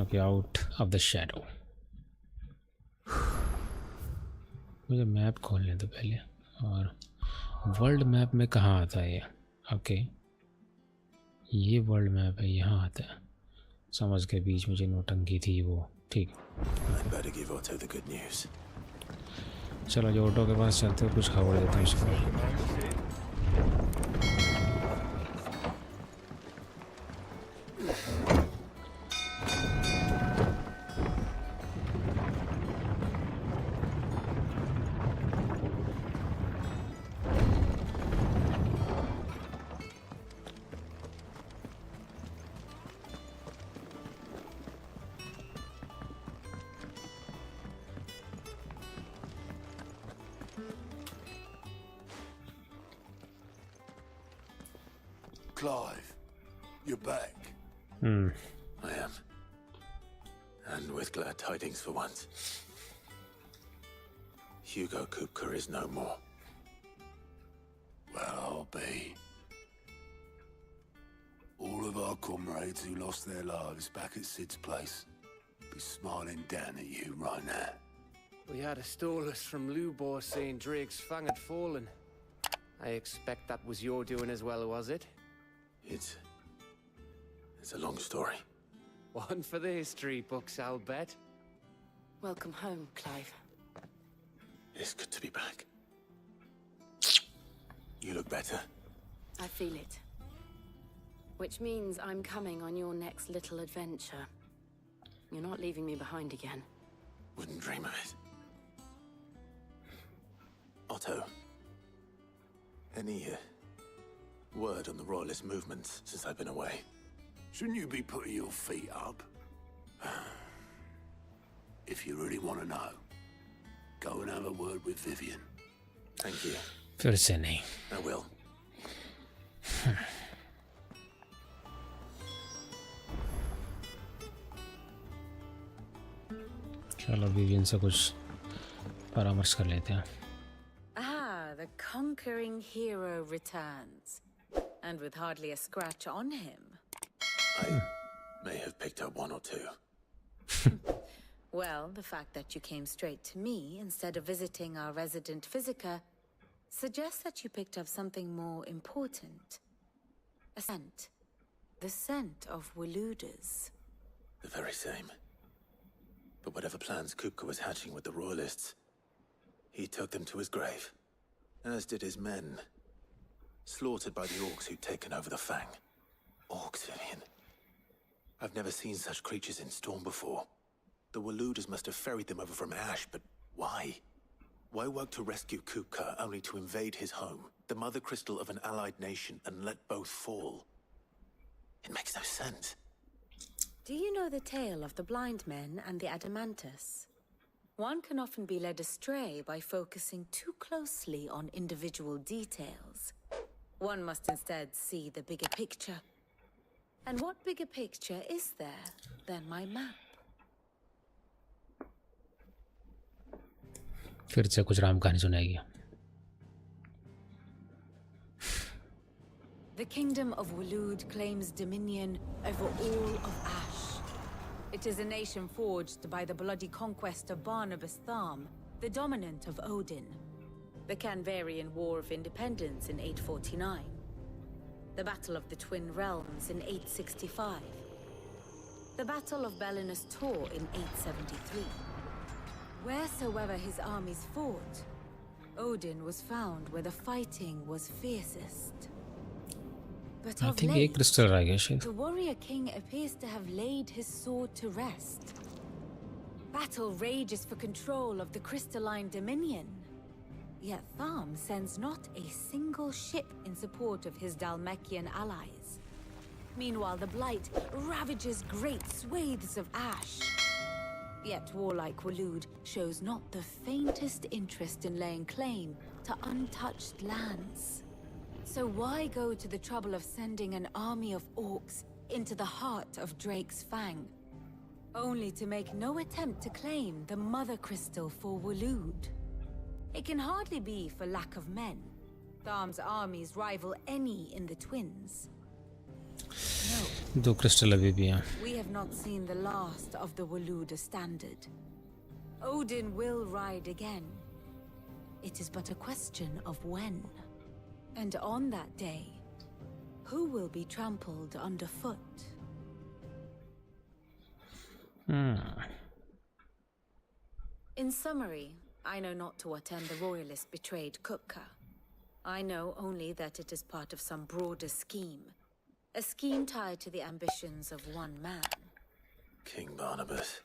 Okay, out of the shadow. मुझे मैप खोलने दो पहले. और वर्ल्ड मैप में कहाँ आता है ये? ओके, ये वर्ल्ड मैप है, यहाँ आता है. समझ के बीच में जो नोटंकी थी वो. ठीक. चलो जो ऑटो के पास चलते हो, कुछ खबर देते हैं उसको. Clive, you're back. I am. And with glad tidings for once. Hugo Kupka is no more. Well, I'll be. All of our comrades who lost their lives back at Sid's place be smiling down at you right now. We had a stolus from Lubor saying Drake's fang had fallen. I expect that was your doing as well, was it? It's a long story. One for the history books, I'll bet. Welcome home, Clive. It's good to be back. You look better. I feel it. Which means I'm coming on your next little adventure. You're not leaving me behind again. Wouldn't dream of it. Otto, any word on the Royalist movements since I've been away? Shouldn't you be putting your feet up? If you really want to know, go and have a word with Vivian. Thank you. फिर से नहीं. I will. चलो Vivian से कुछ परामर्श कर लेते हैं. Ah, the conquering hero returns. And with hardly a scratch on him. I may have picked up one or two. Well, the fact that you came straight to me instead of visiting our resident physiker suggests that you picked up something more important. A scent. The scent of Waludas. The very same. But whatever plans Kupka was hatching with the Royalists, he took them to his grave. As did his men. Slaughtered by the orcs who'd taken over the Fang. Orcs, Vivian. I've never seen such creatures in Storm before. The Waludas must have ferried them over from Ash, but why? Why work to rescue Kupka only to invade his home, the mother crystal of an allied nation, and let both fall? It makes no sense. Do you know the tale of the blind men and the Adamantus? One can often be led astray by focusing too closely on individual details. One must instead see the bigger picture. And what bigger picture is there than my map? फिर से कुछ राम कहानी सुनाएगी. The kingdom of Walud claims dominion over all of Ash. It is a nation forged by the bloody conquest of Barnabas Tharm, the dominant of Odin. The Canvarian War of Independence in 849. The Battle of the Twin Realms in 865. The Battle of Belinus Tor in 873. Wheresoever his armies fought, Odin was found where the fighting was fiercest. But I of think late, एक crystal रह गया शायद. the warrior king appears to have laid his sword to rest. Battle rages for control of the crystalline dominion. Yet Tharm sends not a single ship in support of his Dhalmekian allies. Meanwhile, the Blight ravages great swathes of ash. Yet warlike Waloed shows not the faintest interest in laying claim to untouched lands. So why go to the trouble of sending an army of orcs into the heart of Drake's Fang, only to make no attempt to claim the Mother Crystal for Waloed? It can hardly be for lack of men. Tharm's armies rival any in the Twins. No. दो crystal अभी भी हैं. We have not seen the last of the Waloed standard. Odin will ride again. It is but a question of when. And on that day, who will be trampled underfoot? In summary, I know not to what end the royalists betrayed Kupka. I know only that it is part of some broader scheme. A scheme tied to the ambitions of one man. King Barnabas.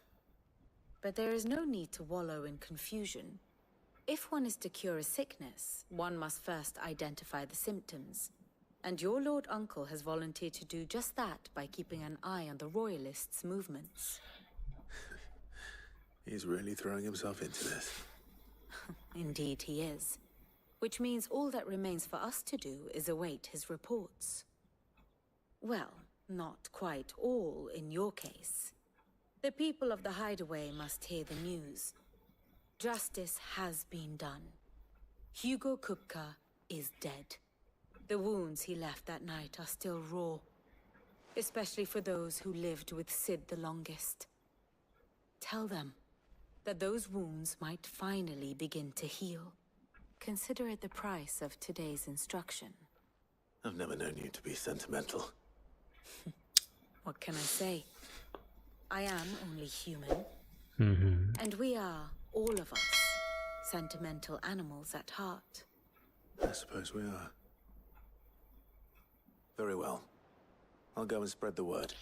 But there is no need to wallow in confusion. If one is to cure a sickness, one must first identify the symptoms. And your Lord Uncle has volunteered to do just that by keeping an eye on the royalists' movements. He's really throwing himself into this. Indeed he is. Which means all that remains for us to do is await his reports. Well, not quite all in your case. The people of the Hideaway must hear the news. Justice has been done. Hugo Kupka is dead. The wounds he left that night are still raw, especially for those who lived with Sid the longest. Tell them that those wounds might finally begin to heal. Consider it the price of today's instruction. I've never known you to be sentimental. What can I say? I am only human. And we are, all of us, sentimental animals at heart. I suppose we are. Very well. I'll go and spread the word.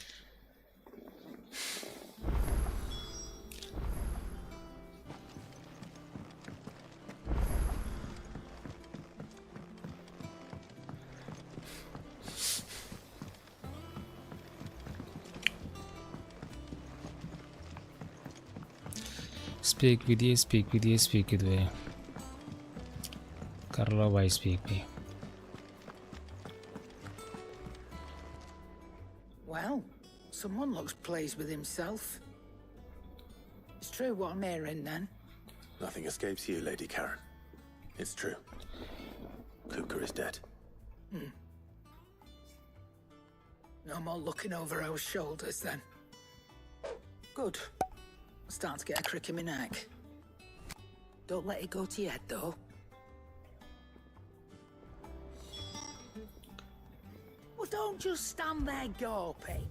Speak with you, speak with you, speak with you. कर लो भाई speak भी. Well, someone looks pleased with himself. It's true what I'm hearing then. Nothing escapes you, Lady Karen. It's true. Kupka is dead. No more looking over our shoulders then. Good. I'm starting to get a crick in my neck. Don't let it go to your head though. Well, don't just stand there gawping.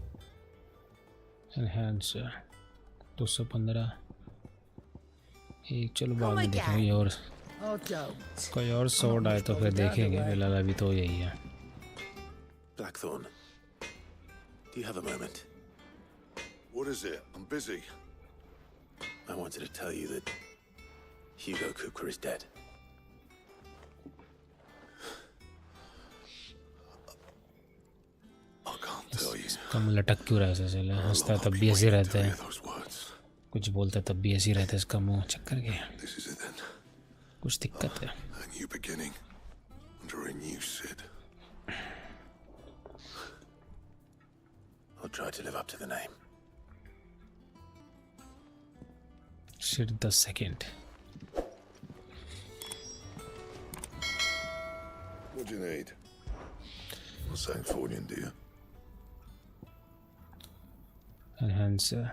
Enhance 215. एक चलो बाद में देखेंगे और कोई और sword आए तो फिर देखेंगे. फिलहाल अभी तो यही है. Blackthorn, do you have a moment? What is it? I'm busy. I wanted to tell you that Hugo Kupka is dead. I can't tell you. कम लटक क्यों रहा है ऐसे? हंसता तब भी ऐसे रहता है. कुछ बोलता तब भी ऐसे रहता है. इसका मुंह चक्कर गया. कुछ दिक्कत है. A new beginning under a new Sid. I'll try to live up to the name. Sid the second. What do you need? Not saying Fornian, do you? Enhancer.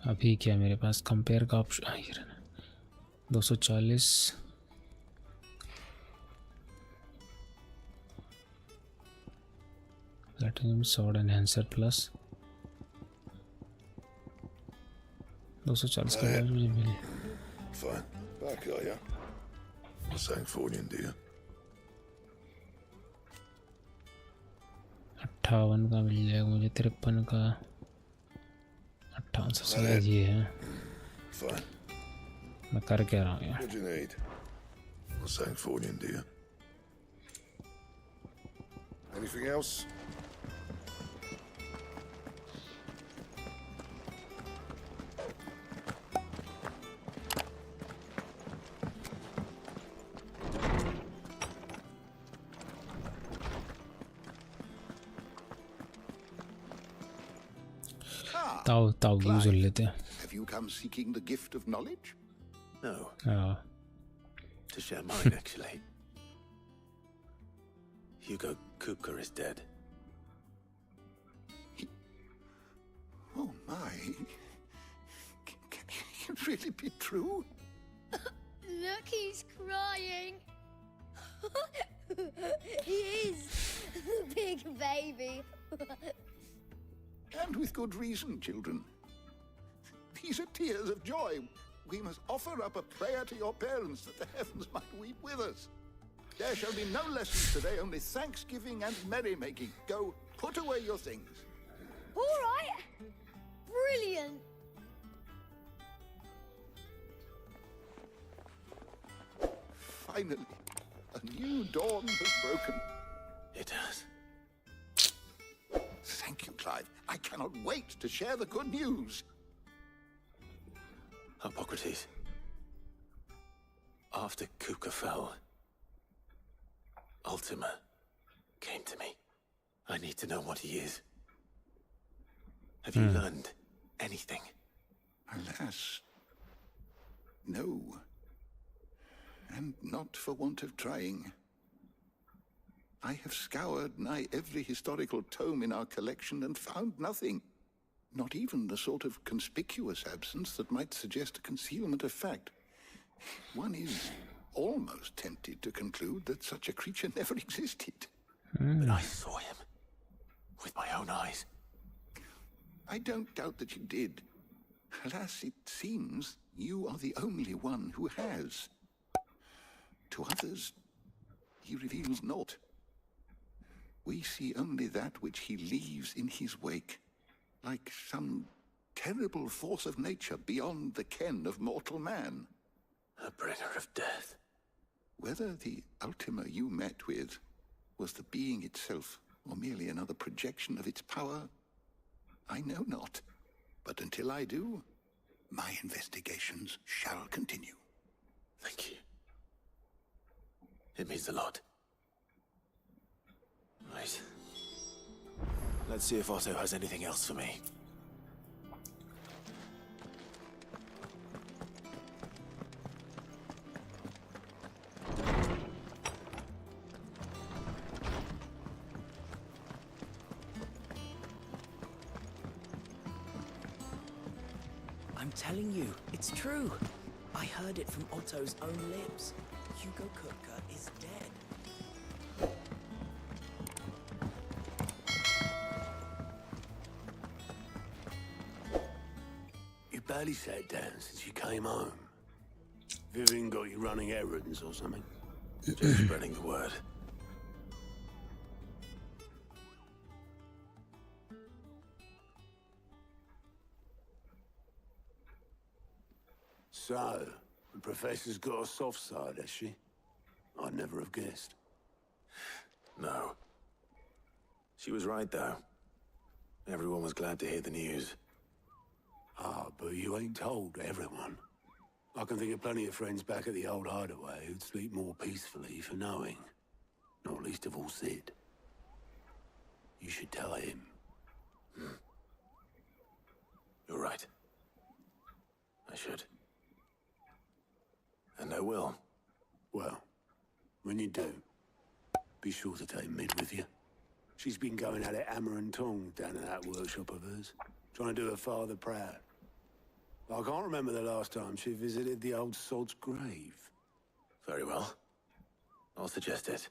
अभी क्या मेरे पास कंपेयर का ऑप्शन ये रहा 240 प्लैटिनम स्वॉर्ड एनहांसर प्लस 240 का मुझे मिले. Fine. Back are you? Not saying Fornian, do you? 58 का मिल जाएगा मुझे. 53 का 58 से ये है. Fine. मैं कर क्या रहा हूँ यार? What do you need? I'll sang for you, dear. Anything else? ताऊ यूज कर लेते हैं. Have you come seeking the gift of knowledge? No. हाँ. To share mine, actually. Hugo Kupka is dead. Oh my. Can it really be true? Look, he's crying. He is. Big baby. And with good reason, children. These are tears of joy. We must offer up a prayer to your parents that the heavens might weep with us. There shall be no lessons today, only thanksgiving and merrymaking. Go, put away your things. All right. Brilliant. Finally, a new dawn has broken. It has. Thank you, Clive. I cannot wait to share the good news. Hippocrates. After Kupka fell, Ultima came to me. I need to know what he is. Have you learned anything? Alas, no. And not for want of trying. I have scoured nigh every historical tome in our collection and found nothing. Not even the sort of conspicuous absence that might suggest a concealment of fact. One is almost tempted to conclude that such a creature never existed. But I saw him with my own eyes. I don't doubt that you did. Alas, it seems you are the only one who has. To others, he reveals naught. We see only that which he leaves in his wake, like some terrible force of nature beyond the ken of mortal man. A bringer of death. Whether the Ultima you met with was the being itself, or merely another projection of its power, I know not. But until I do, my investigations shall continue. Thank you. It means a lot. Right. Let's see if Otto has anything else for me. I'm telling you, it's true. I heard it from Otto's own lips. Hugo Kupka is dead. You barely sat down since you came home. Vivian got you running errands or something? Just spreading the word. So, the Professor's got a soft side, has she? I'd never have guessed. No. She was right, though. Everyone was glad to hear the news. Ah, but you ain't told everyone. I can think of plenty of friends back at the old hideaway who'd sleep more peacefully for knowing. Not least of all Sid. You should tell him. You're right. I should. And I will. Well, when you do, be sure to take Mid with you. She's been going at it hammer and tongs down in that workshop of hers, trying to do her father proud. I can't remember the last time she visited the old sod's grave. Very well. I'll suggest it.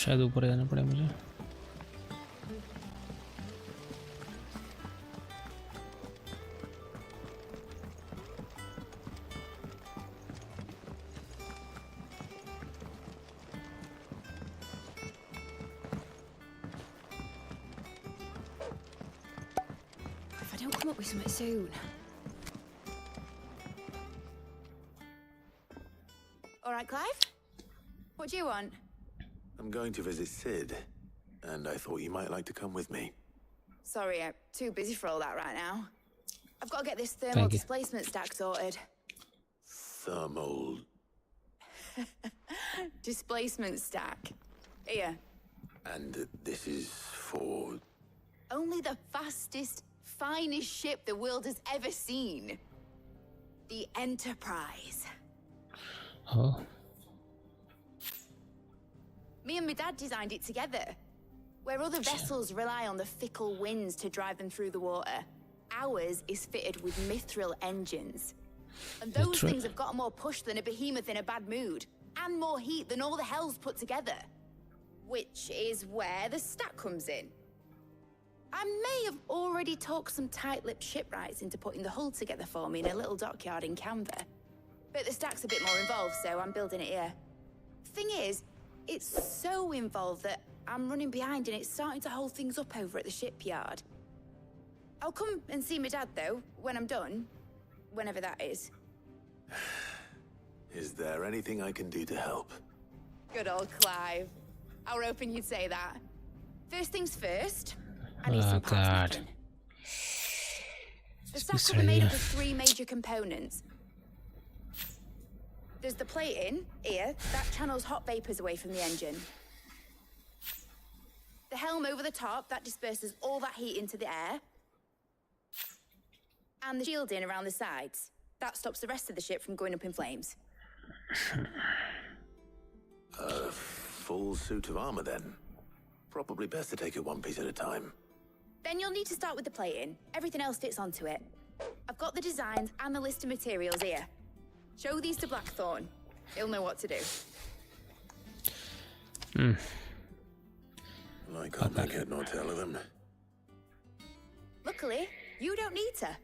शायद ऊपर जाना पड़े मुझे। If I don't come up with something soon. All right, Clive? What do you want? I'm going to visit Sid, and I thought you might like to come with me. Sorry, I'm too busy for all that right now. I've got to get this thermal displacement stack sorted. Thermal... Displacement stack. Here. And this is for... Only the fastest, finest ship the world has ever seen. The Enterprise. Oh. Me and my dad designed it together. Where other vessels rely on the fickle winds to drive them through the water, ours is fitted with mithril engines. And those things have got more push than a behemoth in a bad mood, and more heat than all the hells put together. Which is where the stack comes in. I may have already talked some tight-lipped shipwrights into putting the hull together for me in a little dockyard in Canva. But the stack's a bit more involved, so I'm building it here. Thing is, it's so involved that I'm running behind and it's starting to hold things up over at the shipyard. I'll come and see my dad, though, when I'm done. Whenever that is. Is there anything I can do to help? Good old Clive. I were hoping you'd say that. First things first, I need some parts making. The stack will be made up of 3 major components. There's the plating, here, that channels hot vapors away from the engine. The helm over the top, that disperses all that heat into the air. And the shielding around the sides. That stops the rest of the ship from going up in flames. A full suit of armor, then. Probably best to take it one piece at a time. Then you'll need to start with the plating. Everything else fits onto it. I've got the designs and the list of materials here. Show these to Blackthorn. He'll know what to do. I can't make head nor tail of them. Luckily, you don't need to.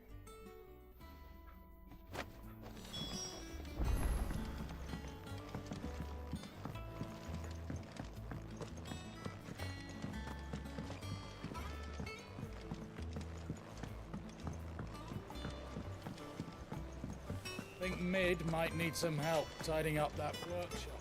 I think Mid might need some help tidying up that workshop.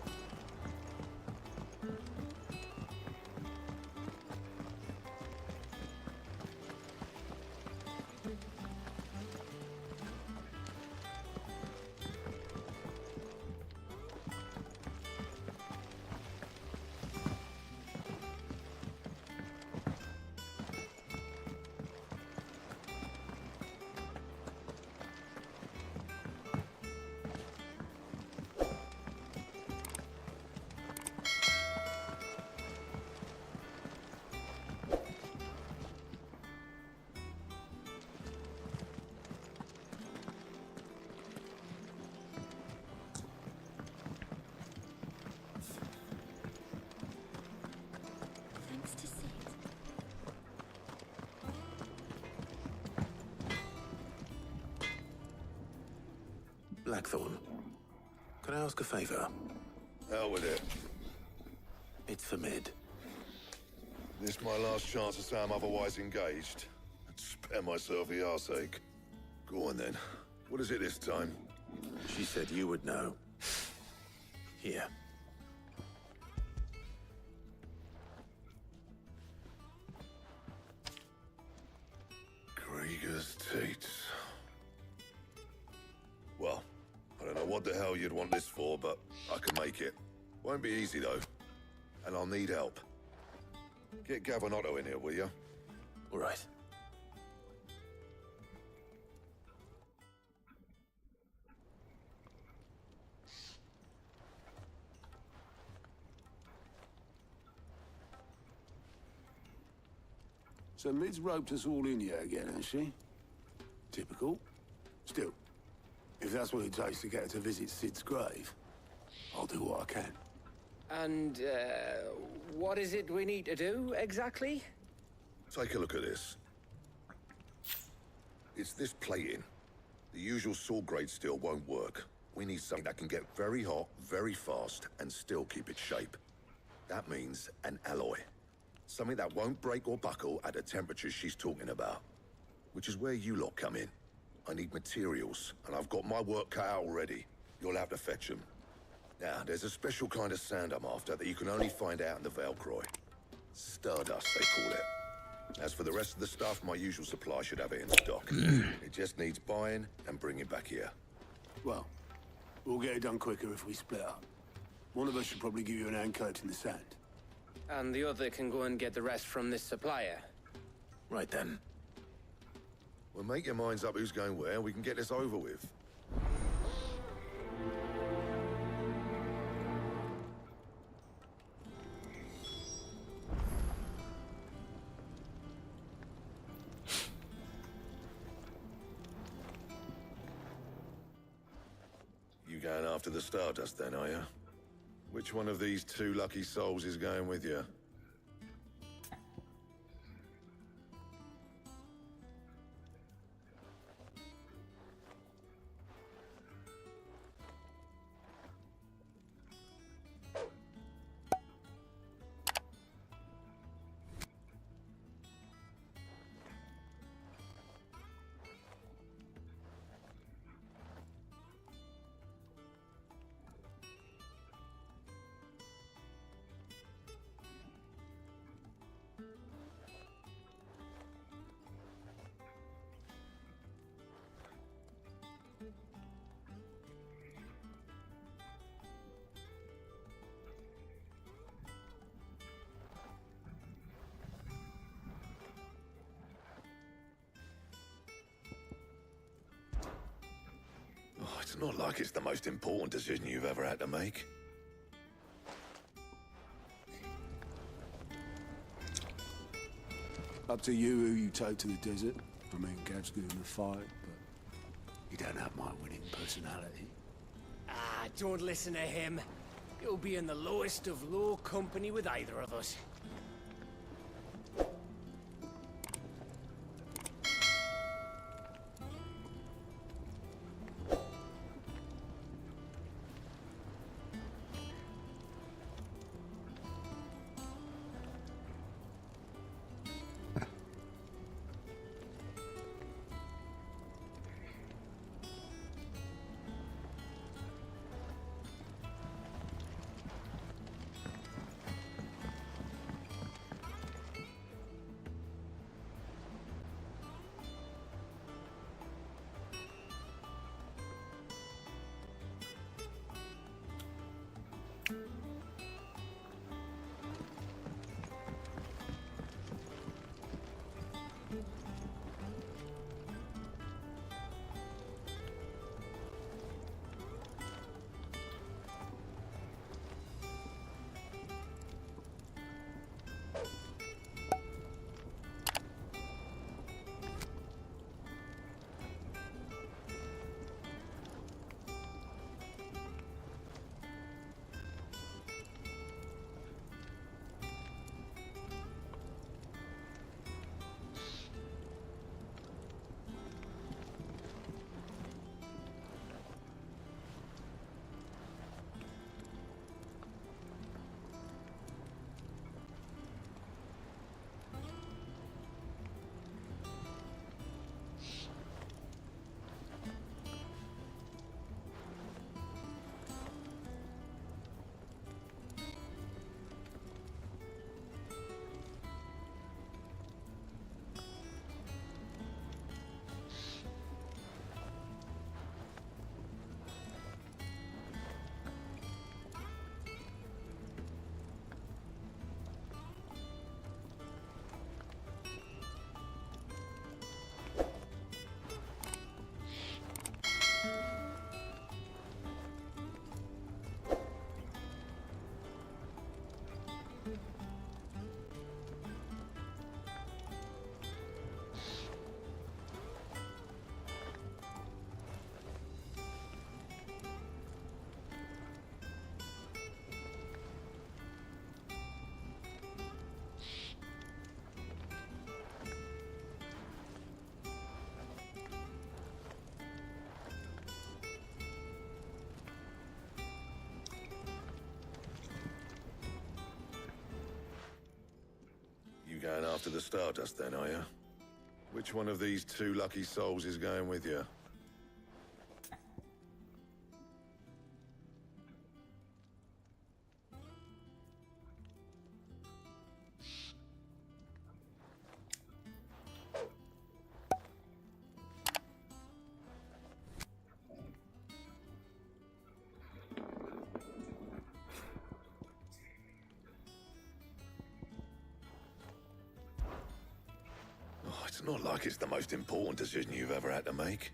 Blackthorn, can I ask a favor? Hell with it. It's for Mid. This my last chance to say I'm otherwise engaged. I'd spare myself the arseache. Go on then. What is it this time? She said you would know. Here. Krieger's teats. Well, I don't know what the hell you'd want this for, but I can make it. Won't be easy, though. And I'll need help. Get Gavin-Otto in here, will you? All right. So Mid's roped us all in here again, has she? Typical. Still, if that's what it takes to get her to visit Sid's grave, I'll do what I can. And, what is it we need to do, exactly? Take a look at this. It's this plating. The usual sword grade steel won't work. We need something that can get very hot, very fast, and still keep its shape. That means an alloy. Something that won't break or buckle at the temperatures she's talking about. Which is where you lot come in. I need materials, and I've got my work cut out already. You'll have to fetch them. Now, there's a special kind of sand I'm after that you can only find out in the Valcroy. Stardust, they call it. As for the rest of the stuff, my usual supply should have it in stock. It just needs buying and bringing back here. Well, we'll get it done quicker if we split up. One of us should probably give you an hand coating the sand. And the other can go and get the rest from this supplier. Right then. Well, make your minds up who's going where, and we can get this over with. You going after the Stardust then, are you? Which one of these two lucky souls is going with you? It's not like it's the most important decision you've ever had to make. Up to you who you take to the desert. I mean, Gav's good in the fight, but you don't have my winning personality. Ah, don't listen to him. You'll be in the lowest of low company with either of us. going after the Stardust then, are you? Which one of these two lucky souls is going with you? It's not like it's the most important decision you've ever had to make.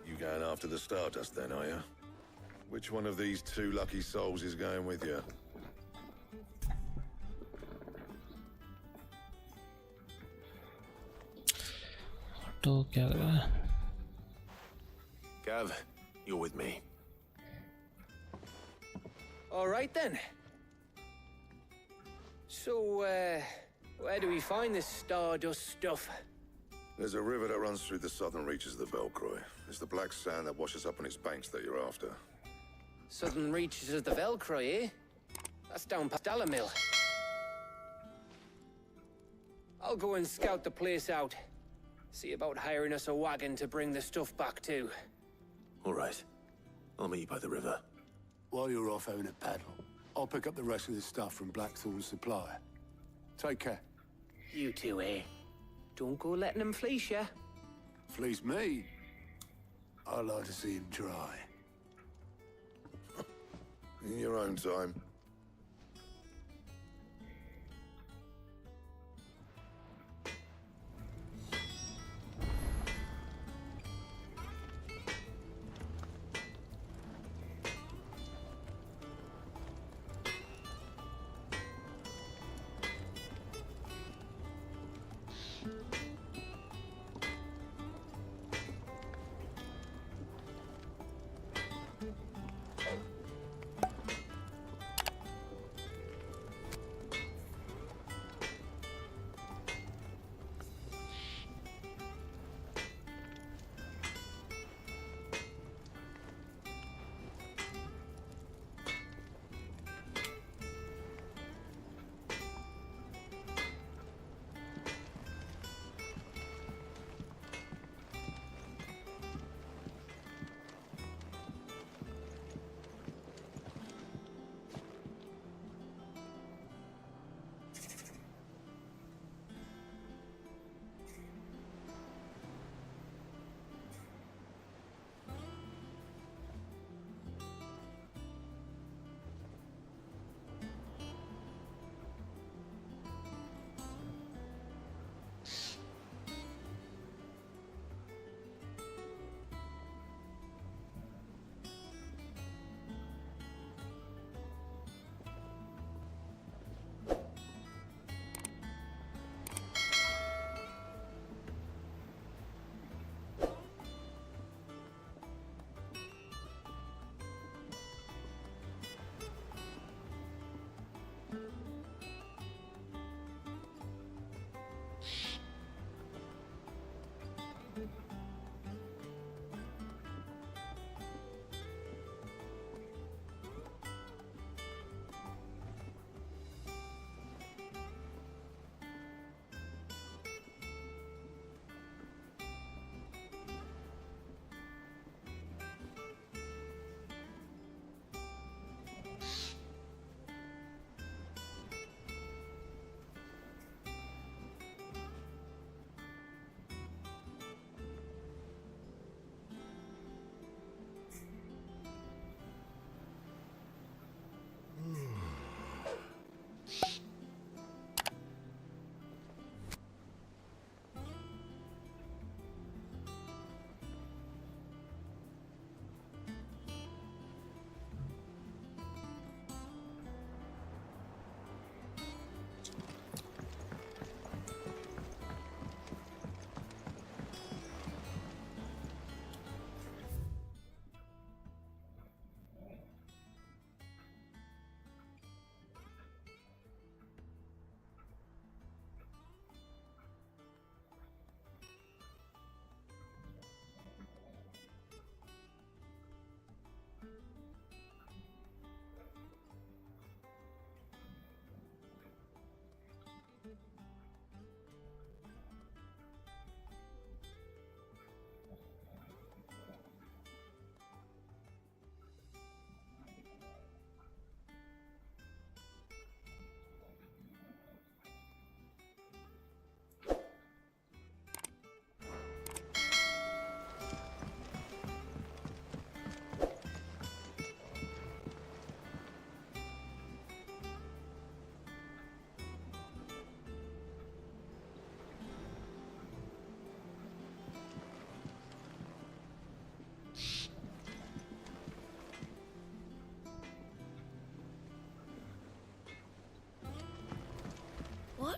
You going after the Stardust then, are you? Which one of these two lucky souls is going with you? तो क्या करें? Gav, you're with me. All right then. So, where do we find this Stardust stuff? There's a river that runs through the southern reaches of the Velcroy. It's the black sand that washes up on its banks that you're after. Southern reaches of the Velcroy, eh? That's down past Alamil. I'll go and scout the place out. See about hiring us a wagon to bring the stuff back to. All right. I'll meet you by the river. While you're off having a paddle, I'll pick up the rest of the stuff from Blackthorn's supply. Take care. You two, eh? Don't go letting him fleece ya. Fleece me? I'd like to see him try. In your own time.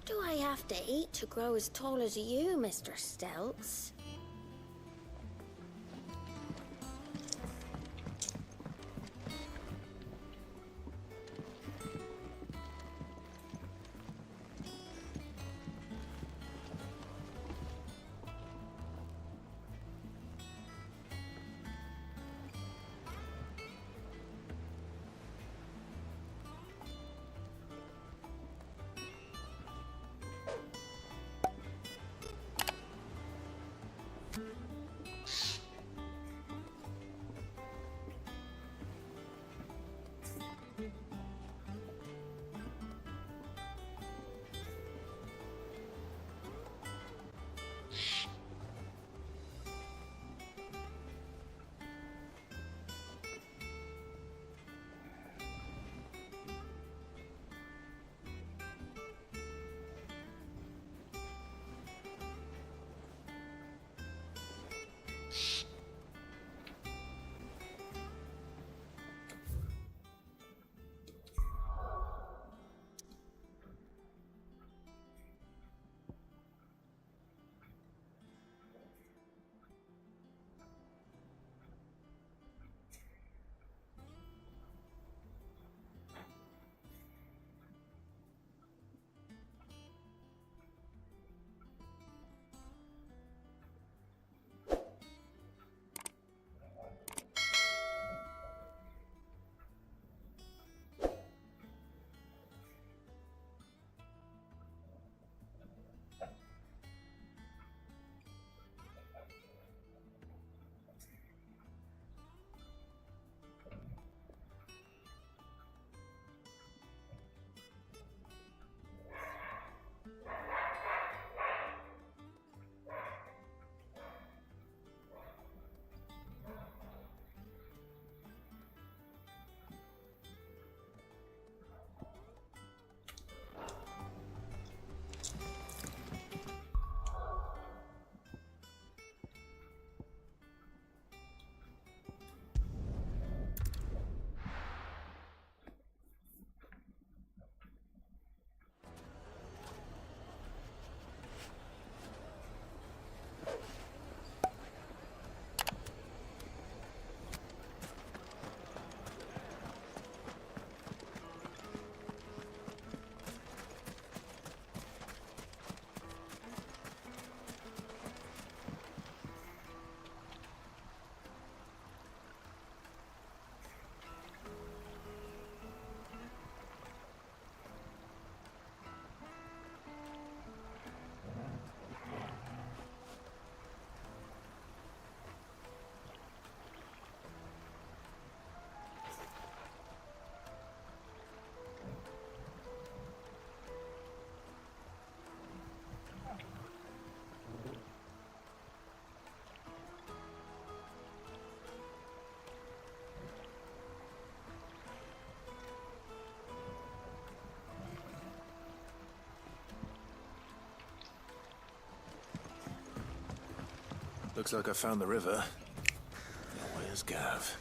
What do I have to eat to grow as tall as you, Mr. Stelz? Looks like I found the river. Now where's Gav?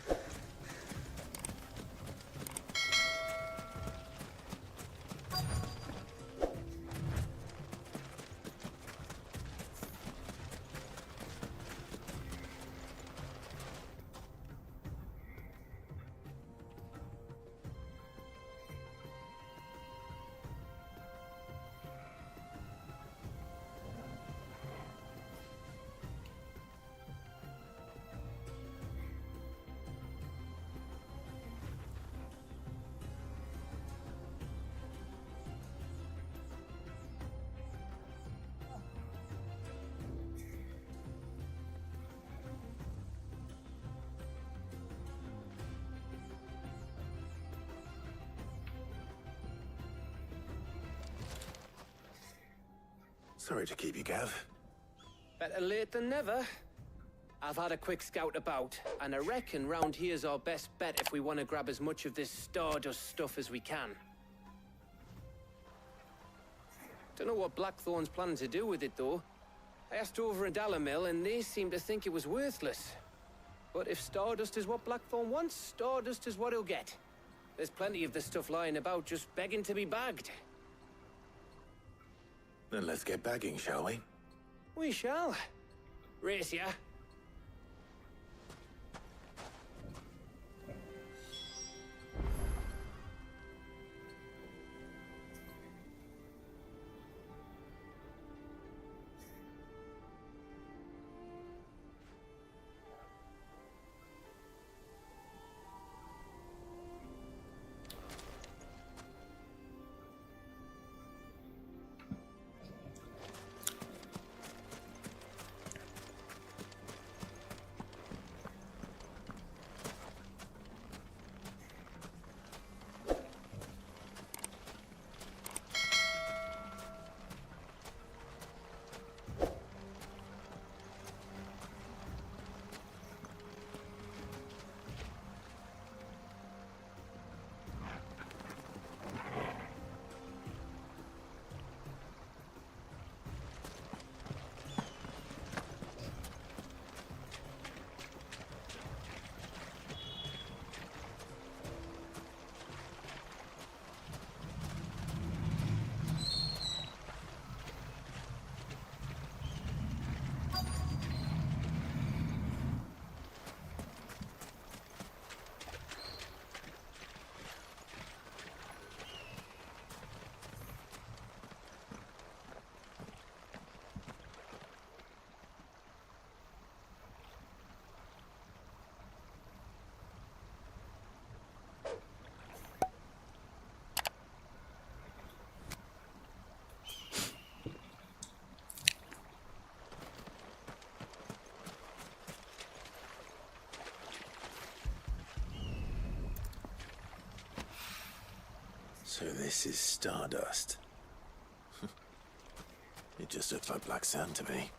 Sorry to keep you, Gav. Better late than never. I've had a quick scout about, and I reckon round here's our best bet if we want to grab as much of this Stardust stuff as we can. Don't know what Blackthorn's planning to do with it, though. I asked over at Dalamil, and they seem to think it was worthless. But if Stardust is what Blackthorn wants, Stardust is what he'll get. There's plenty of this stuff lying about, just begging to be bagged. Then let's get bagging, shall we? We shall. Race ya. So this is stardust. It just looks like black sand to me.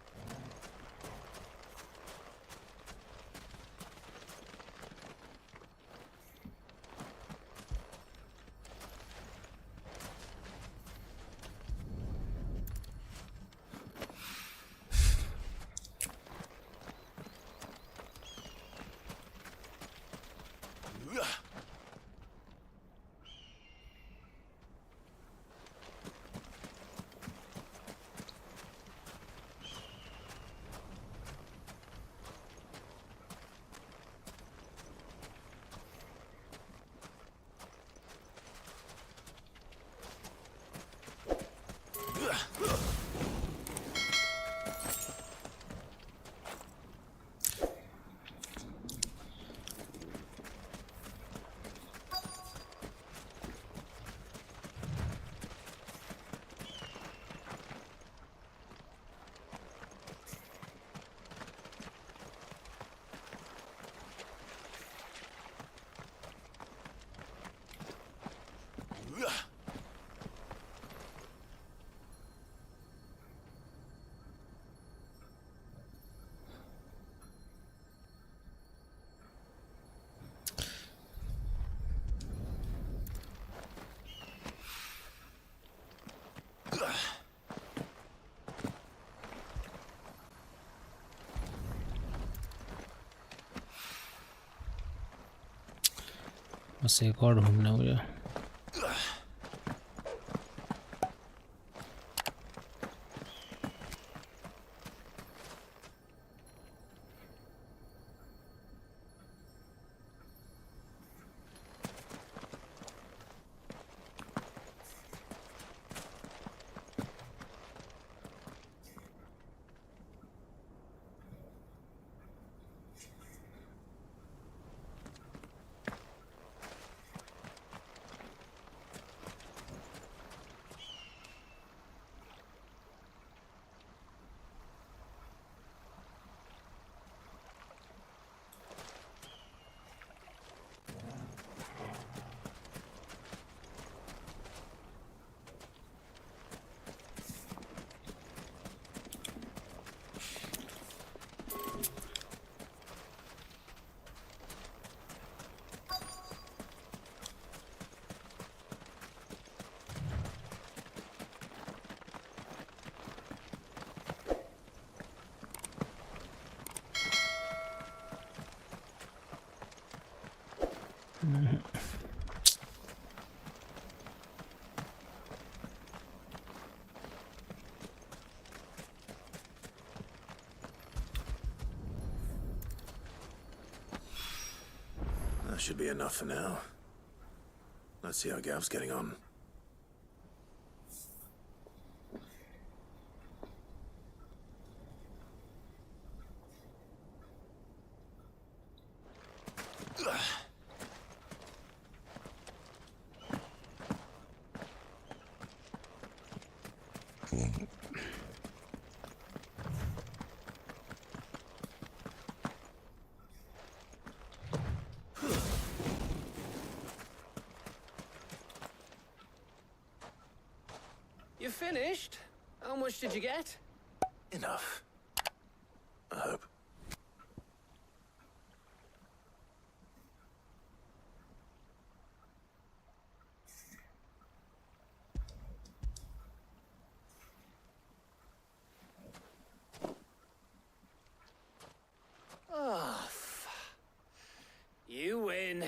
बस एक और ढूंढना है मुझे. should be enough for now. Let's see how Gav's getting on. You finished? How much did you get? Enough. I hope. Oh, you win.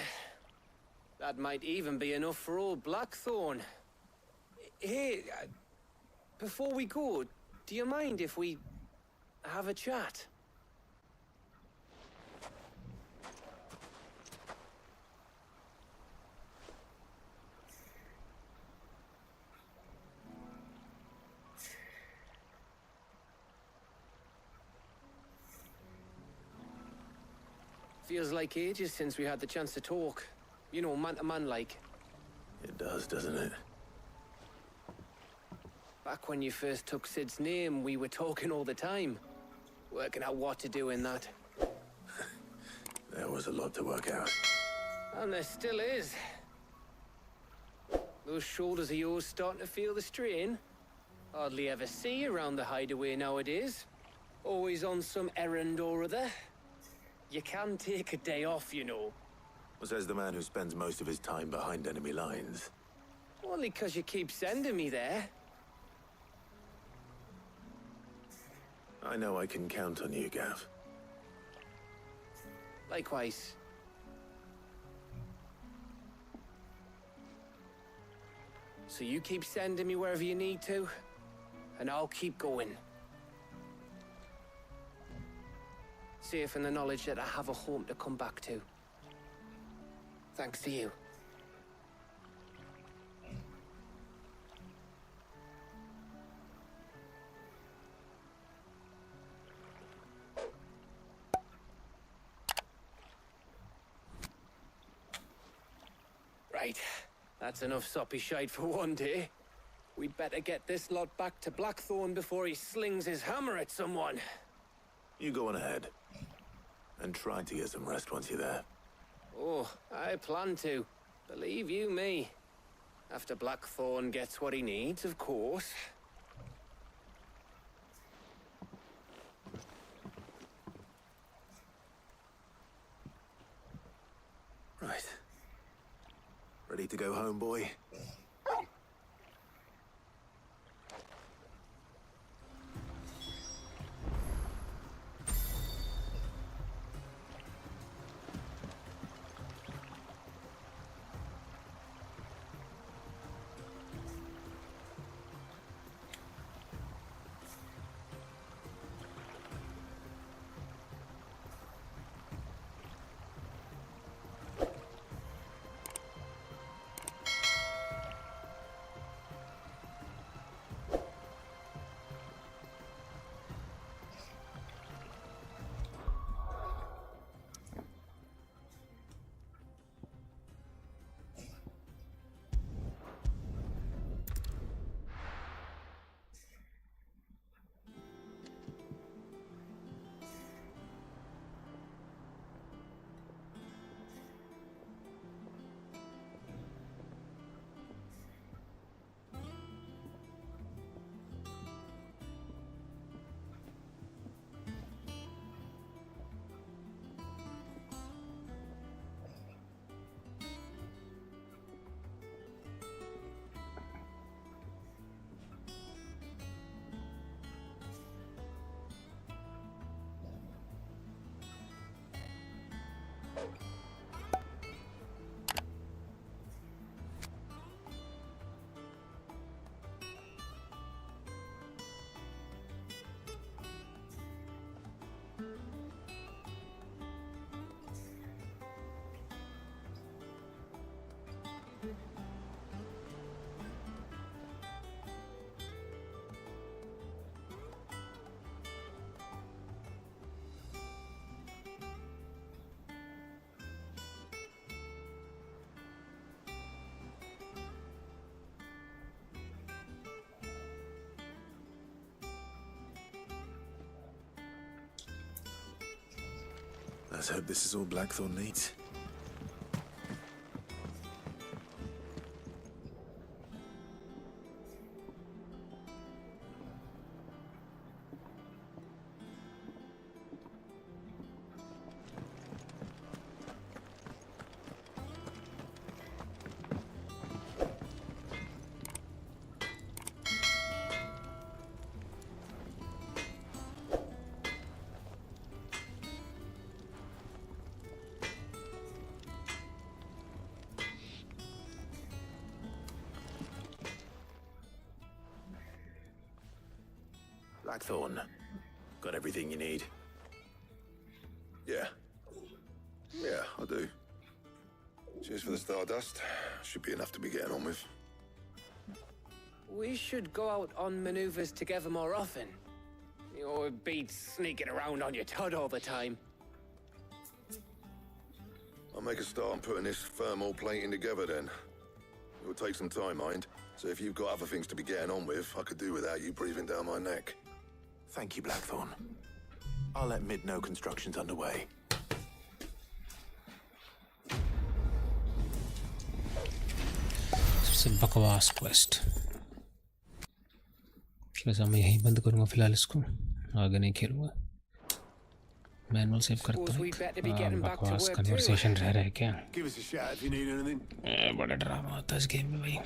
That might even be enough for old Blackthorn. Hey, before we go, do you mind if we have a chat? Feels like ages since we had the chance to talk. You know, man to man like. It does, doesn't it? Back when you first took Sid's name, we were talking all the time. Working out what to do in that. There was a lot to work out. And there still is. Those shoulders of yours starting to feel the strain. Hardly ever see you around the hideaway nowadays. Always on some errand or other. You can take a day off, you know. Well, says the man who spends most of his time behind enemy lines. Only 'cause you keep sending me there. I know I can count on you, Gav. Likewise. So you keep sending me wherever you need to, and I'll keep going. Safe in the knowledge that I have a home to come back to. Thanks to you. Right, that's enough soppy shite for one day. We'd better get this lot back to Blackthorn before he slings his hammer at someone. You go on ahead. And try to get some rest once you're there. Oh, I plan to. Believe you me. After Blackthorn gets what he needs, of course. Right. Ready to go home, boy? Let's hope this is all Blackthorn needs. Blackthorn, got everything you need? Yeah. Yeah, I do. Cheers for the Stardust. Should be enough to be getting on with. We should go out on maneuvers together more often. You know, it beats sneaking around on your Todd all the time. I'll make a start on putting this thermal plating together then. It will take some time, mind. So if you've got other things to be getting on with, I could do without you breathing down my neck. Thank you, Blackthorn. I'll let Mid know construction's underway. सबसे बकवास quest. वैसे मैं यहीं बंद करूँगा फिलहाल इसको, आगे नहीं खेलूँगा। मैनुअल सेव करता हूँ। बकवास कन्वर्सेशन रह रहा है क्या? बड़ा ड्रामा होता है इस गेम में भाई।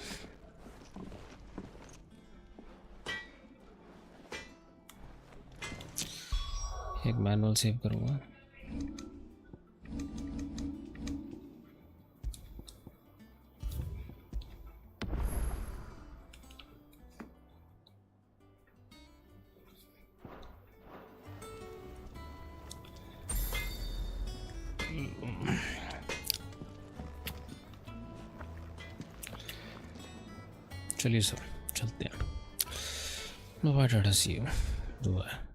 एक मैनुअल सेव करूँगा। चलिए सर चलते हैं। Bye tata see you. दुआ है।